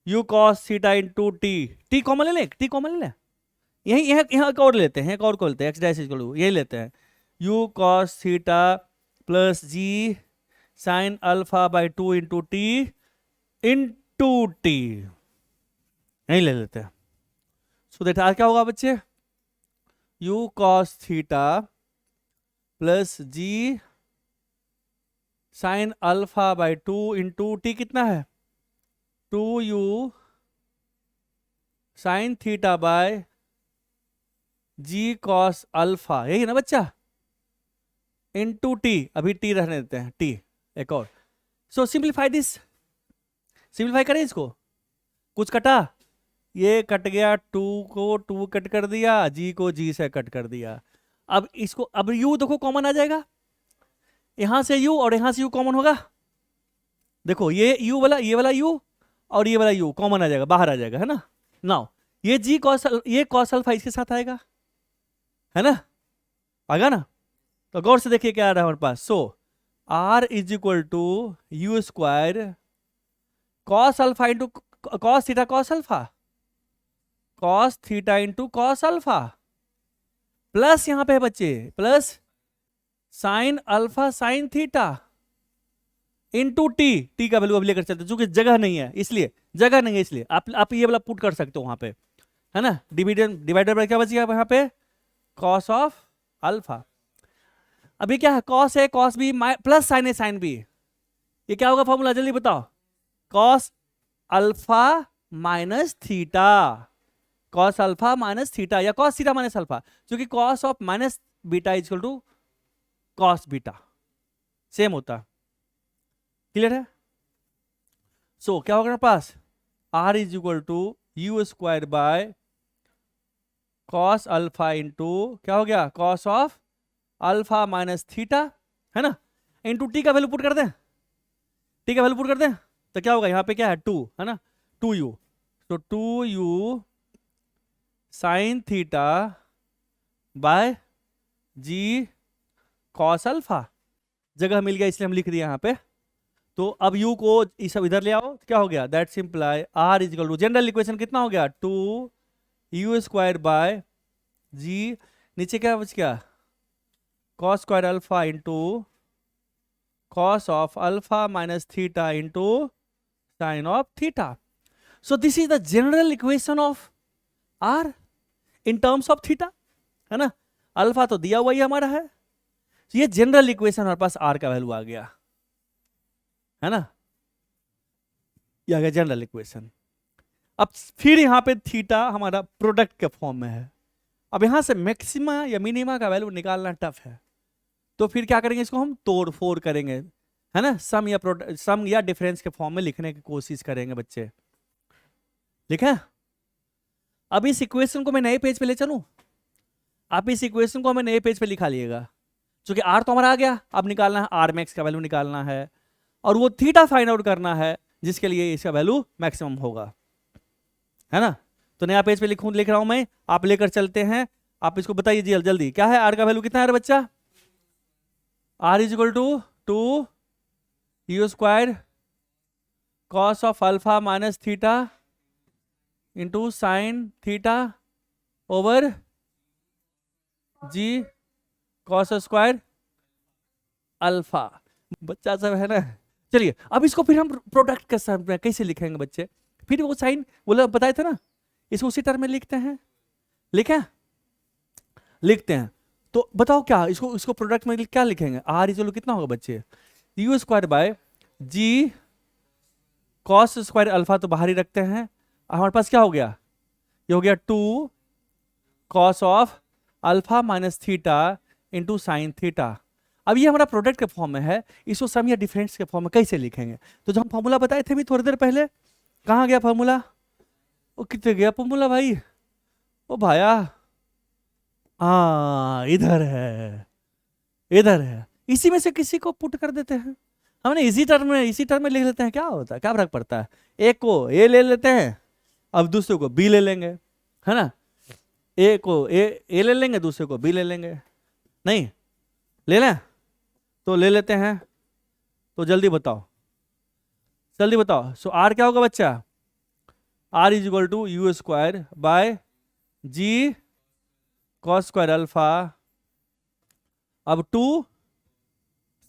[SPEAKER 1] You cos theta into T common ले लें, टी कॉमन ले लें, यही यहाँ एक और लेते हैं, एक और को लेते हैं, x dash is equal to यही लेते हैं, u cos theta plus g sine alpha by 2 into t यही ले लेते हैं। सो दैट क्या होगा बच्चे? You cos theta plus g sine alpha by 2 into t कितना है? 2u sine theta by ji cos alpha, यही ना बच्चा, इंटू टी। अभी टी रहने देते हैं, टी एक और। सो सिंप्लीफाई दिस, सिंप्लीफाई करें इसको। कुछ कटा, ये कट गया, 2 को 2 कट कर दिया, जी को जी से कट कर दिया। अब इसको, अब u देखो कॉमन आ जाएगा, यहां से u और यहां से u कॉमन होगा। देखो ये u वाला, ये वाला u और ये वाला u कॉमन आ जाएगा, बाहर आ जाएगा है ना। नाउ ये जी कॉस, ये कॉस अल्फा इसके साथ आएगा है ना, आएगा ना। तो गौर से देखिए क्या आ रहा है हमारे पास। So r is equal to you square cos alpha into cos theta cos alpha, cos theta into cos alpha, plus यहां पे है बच्चे, plus sine alpha sine theta into T का वैल्यू अब लेकर चलते, चूंकि जगह नहीं है इसलिए, जगह नहीं है इसलिए आप ये वाला पुट कर सकते हो वहां पे है ना। डिवाइडर बाय क्या बच गया यहाँ पे? Cos of alpha. अभी क्या है? कॉस है, कॉस बी प्लस साइन है साइन बी, ये क्या होगा फॉर्मूला जल्दी बताओ? Cos alpha minus theta, cos alpha minus theta या कॉस थीटा माइनस अल्फा, क्योंकि cos of minus beta is equal to cos beta, same होता। क्लियर है? सो क्या होगा हमारे पास? r is equal to you square by cos alpha into क्या हो गया? Cos of alpha minus theta है ना, इंटू टी का वैल्यू पुट कर दें, टी का वैल्यू पुट कर दें। तो क्या होगा, यहाँ पे क्या है 2 है ना, 2u, तो 2u sine theta by ji cos alpha, जगह मिल गया इसलिए हम लिख दिए यहाँ पे। तो अब u को इस सब इधर ले आओ, तो क्या हो गया, that simply r is equal to general equation कितना हो गया 2u स्क्वायर बाय जी, नीचे क्या बच गया cos square alpha into cos of alpha minus theta into sine of theta. So this is the general equation of r in terms of theta, है ना। Alpha तो दिया हुआ ही हमारा है, ये जनरल इक्वेशन हमारे पास r का वैल्यू आ गया, है ना, ये आ गया जनरल इक्वेशन। अब फिर यहाँ पे थीटा हमारा प्रोडक्ट के फॉर्म में है। अब यहाँ से मैक्सिमा या मिनिमा का वैल्यू निकालना टफ है, तो फिर क्या करेंगे, इसको हम तोड़ फोड़ करेंगे, है ना, सम या डिफरेंस के फॉर्म में लिखने की कोशिश करेंगे बच्चे। लिखा है? अब इस इक्वेशन को मैं नए पेज पे ले चलूं, आप इस इक्वेशन को हमें नए पेज पे लिखा लिएगा, क्योंकि आर तो हमारा आ गया, अब निकालना है आर मैक्स का वैल्यू निकालना है, और वो थीटा फाइंड आउट करना है जिसके लिए इसका वैल्यू मैक्सिमम होगा, है ना। तो नया पेज पे लिख रहा हूं मैं, आप लेकर चलते हैं, आप इसको बताइए जल्दी जल्दी, क्या है आर का वैल्यू कितना है बच्चा, r is equal to 2u square cos of alpha minus theta into sine theta over ji cos square alpha, बच्चा सब है ना। चलिए अब इसको फिर हम प्रोडक्ट के साथ में कैसे लिखेंगे बच्चे, फिर वो साइन बोला बताए थे ना, इसको उसी टर्म में लिखते हैं, लिखे लिखते हैं। तो बताओ क्या इसको प्रोडक्ट में क्या लिखेंगे, आर इज कितना होगा बच्चे, u square by ji cos square alpha, तो बाहर ही रखते हैं, हमारे पास क्या हो गया, ये हो गया 2 cos of alpha minus theta into sine theta. अब ये हमारा प्रोडक्ट के फॉर्म में है, इसको सम या डिफरेंस के फॉर्म में कैसे लिखेंगे, तो जो हम फॉर्मूला बताए थे भी थोड़ी देर पहले, कहाँ गया फॉर्मूला, वो कितने गया फॉर्मूला भाई, ओ भाया, हाँ इधर है, इधर है, इसी में से किसी को पुट कर देते हैं, हमने इसी टर्म में लिख लेते हैं, क्या होता है, क्या फर्क पड़ता है, एक को ए ले लेते हैं, अब दूसरे को बी ले लेंगे, है ना, ए को ए ले लेंगे, दूसरे को बी ले लेंगे, नहीं ले लें तो ले लेते हैं, तो जल्दी बताओ जल्दी बताओ। सो आर क्या होगा बच्चा, r is equal to you square by ji cos square alpha, अब 2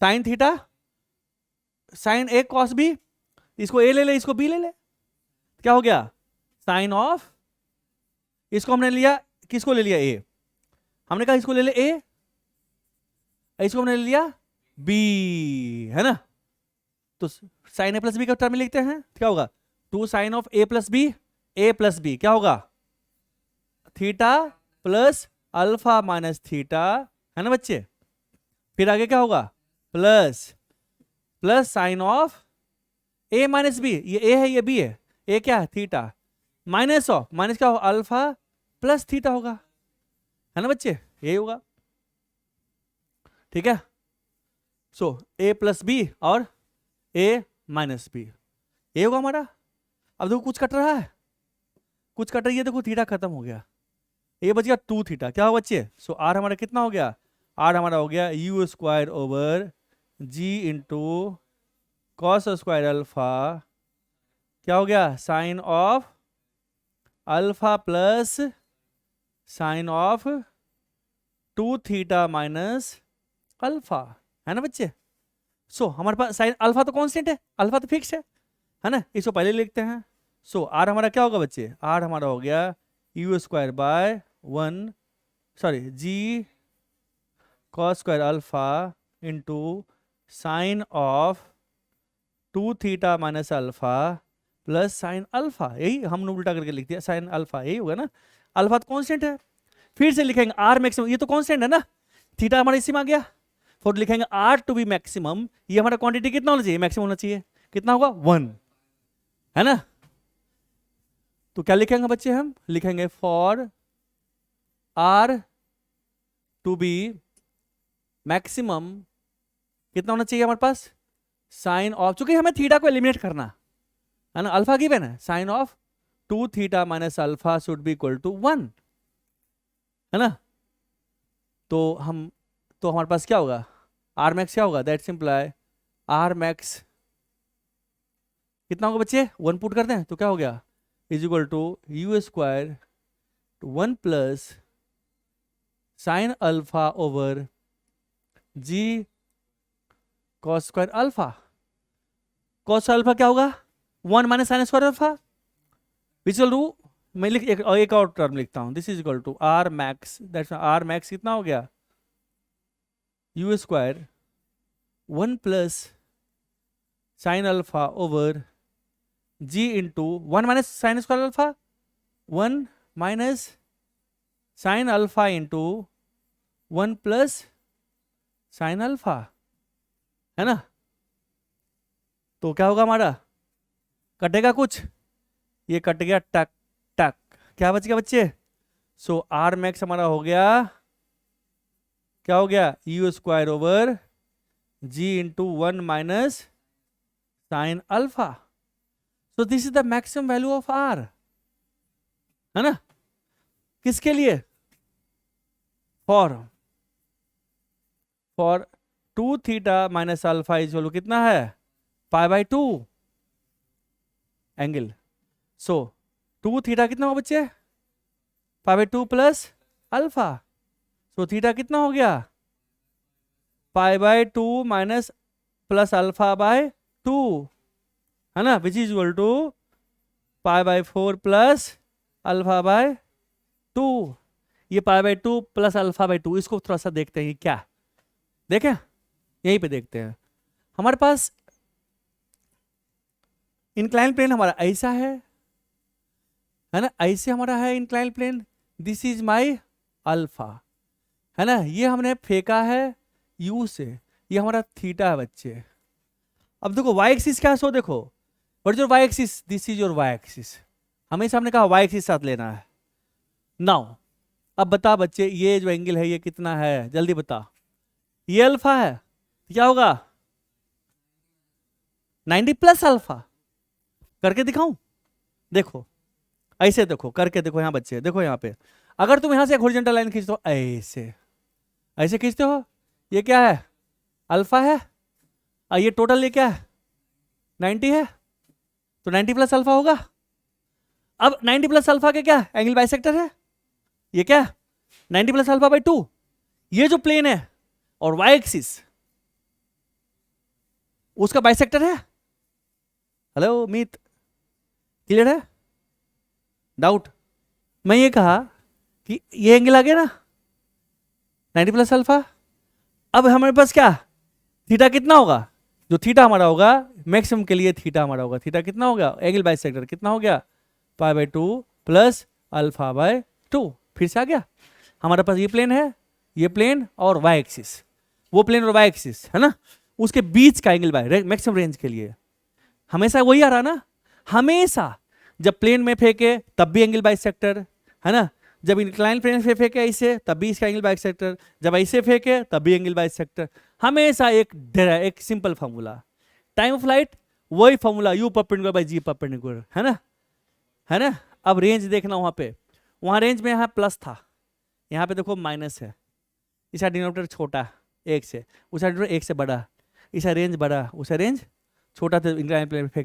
[SPEAKER 1] साइन थीटा, साइन ए कॉस बी, इसको ए ले ले इसको बी ले ले, क्या हो गया साइन ऑफ, इसको हमने लिया, किसको ले लिया ए, हमने कहा इसको ले ले ए, इसको हमने ले लिया बी, है ना, तो साइन ए प्लस बी का टर्म में लिखते हैं, क्या होगा 2 sine of A plus B क्या होगा theta plus alpha minus theta, है ना बच्चे, फिर आगे क्या होगा plus sine of A minus b, ये ए है ये बी है, ए क्या है थीटा, माइनस ऑफ माइनस क्या होगा अल्फा प्लस थीटा होगा, है ना बच्चे, यही होगा, ठीक है। सो ए प्लस बी और ए माइनस बी, ये होगा हमारा। अब देखो कुछ कट रहा है, कुछ कट रही है, देखो थीटा खत्म हो गया, ये बच गया 2 थीटा, क्या हो बच्चे, सो आर हमारा कितना हो गया, आर हमारा हो गया you square over g into cos square alpha, क्या हो गया sine of alpha plus sine of 2 theta minus alpha, है ना बच्चे। सो हमारे पास साइन अल्फा तो कांस्टेंट है, अल्फा तो फिक्स है ना, इसको पहले लिखते हैं। सो आर हमारा क्या होगा बच्चे, आर हमारा हो गया you square by 1 sorry g cos square alpha into sine of 2 theta minus alpha plus sine alpha, यही हमने उल्टा करके लिख दिया, साइन अल्फा यही होगा ना, अल्फा तो कांस्टेंट है, फिर से लिखेंगे आर मैक्सिमम, ये तो कांस्टेंट है ना, थीटा हमारा इसी में आ गया, फिर लिखेंगे आर टू बी मैक्सिमम, ये हमारा क्वांटिटी कितना होना चाहिए, मैक्सिमम होना चाहिए, कितना होगा 1, है ना। तो क्या लिखेंगे बच्चे, हम लिखेंगे for r to be maximum कितना होना चाहिए हमारे पास साइन ऑफ, चूंकि हमें थीटा को एलिमिनेट करना, है ना, अल्फा गिवन है, sine of 2 theta minus alpha should be equal to 1, है ना। तो हमारे पास क्या होगा, आर मैक्स क्या होगा, दैट सिंप्लाई आर मैक्स कितना होगा बच्चे, 1 पुट करते हैं तो क्या हो गया, is equal to you square 1 plus sine alpha over ji cos square alpha. Cos alpha क्या होगा, 1 minus sine square alpha, which will do, मैं एक और टर्म लिखता हूं, this is equal to r max, that's r max कितना हो गया, you square 1 plus sine alpha over g into 1 minus sine square alpha, 1 minus sine alpha into 1 plus sine alpha, है ना। तो क्या होगा हमारा, कटेगा कुछ, ये कट गया टक टक, क्या बच गया बच्चे, सो आर मैक्स हमारा हो गया, क्या हो गया, you square over g into 1 minus sine alpha. So this is the maximum value of r, है ना, किसके लिए, for 2 theta minus alpha is value कितना है, π/2 एंगल, सो 2 थीटा कितना होगा बच्चे, π/2 प्लस अल्फा, सो थीटा कितना हो गया, π/2 माइनस प्लस अल्फा बाय 2, है ना, which is equal to π/4 plus alpha by 2। ये π/2 प्लस अल्फा बाय 2, इसको थोड़ा सा देखते हैं क्या, देखें यहीं पे देखते हैं, हमारे पास इंक्लाइन प्लेन हमारा ऐसा है ना, ऐसे हमारा है incline plane, this is my alpha, है ना, ये हमने फेंका है यू से, ये हमारा थीटा है बच्चे। अब देखो वाई एक्सिस क्या है, सो देखो what is your y axis, this is your y axis, हमेशा हमने कहा वाई एक्सिस साथ लेना है। नाउ अब बता बच्चे, ये जो एंगल है ये कितना है, जल्दी बता, ये अल्फा है, क्या होगा 90 प्लस अल्फा, करके दिखाऊं, देखो ऐसे देखो, करके देखो यहाँ बच्चे, देखो यहाँ पे अगर तुम यहाँ से एक हॉरिजॉन्टल लाइन खींचते हो, ऐसे ऐसे खींचते हो, ये क्या है अल्फा है, और ये टोटल ये क्या है 90 है, तो 90 प्लस अल्फा होगा। अब 90 प्लस अल्फा के क्या एंगल बाइसेक्टर है, ये क्या 90 प्लस अल्फा बाई 2, ये जो प्लेन है और वाई एक्सिस उसका बाइसेक्टर है। हेलो मीत, क्लियर है, डाउट, मैं ये कहा कि ये एंगल आ गया ना 90 प्लस अल्फा, अब हमारे पास क्या थीटा कितना होगा, जो थीटा हमारा होगा मैक्सिमम के लिए थीटा हमारा होगा, थीटा कितना हो गया, एंगल बाइसेक्टर कितना हो गया π/2 प्लस अल्फा बाय 2, फिर से आ गया हमारे पास, ये प्लेन है, ये प्लेन और वाई एक्सिस, वो प्लेन और वाई एक्सिस है ना, उसके बीच का एंगल बाय मैक्सिमम रेंज के लिए हमेशा वही आ रहा ना, हमेशा जब प्लेन में फेंके तब भी एंगल बाइसेक्टर, है ना, जब इंक्लाइन प्लेन पे फेंके ऐसे तब भी इसका एंगल बाइसेक्टर, जब ऐसे फेंके तब भी एंगल बाइसेक्टर, हमेशा एक simple formula, time of light वही formula, u perpendicular by ji perpendicular, है ना, है ना। अब रेंज देखना, वहां पे वहां रेंज में यहाँ प्लस था, यहाँ पे देखो माइनस है, इसका डिनोमिनेटर छोटा 1 से, उसका डिनोमिनेटर 1 से बड़ा, इसका रेंज बड़ा, उसका रेंज छोटा था, इंक्लाइन प्लेन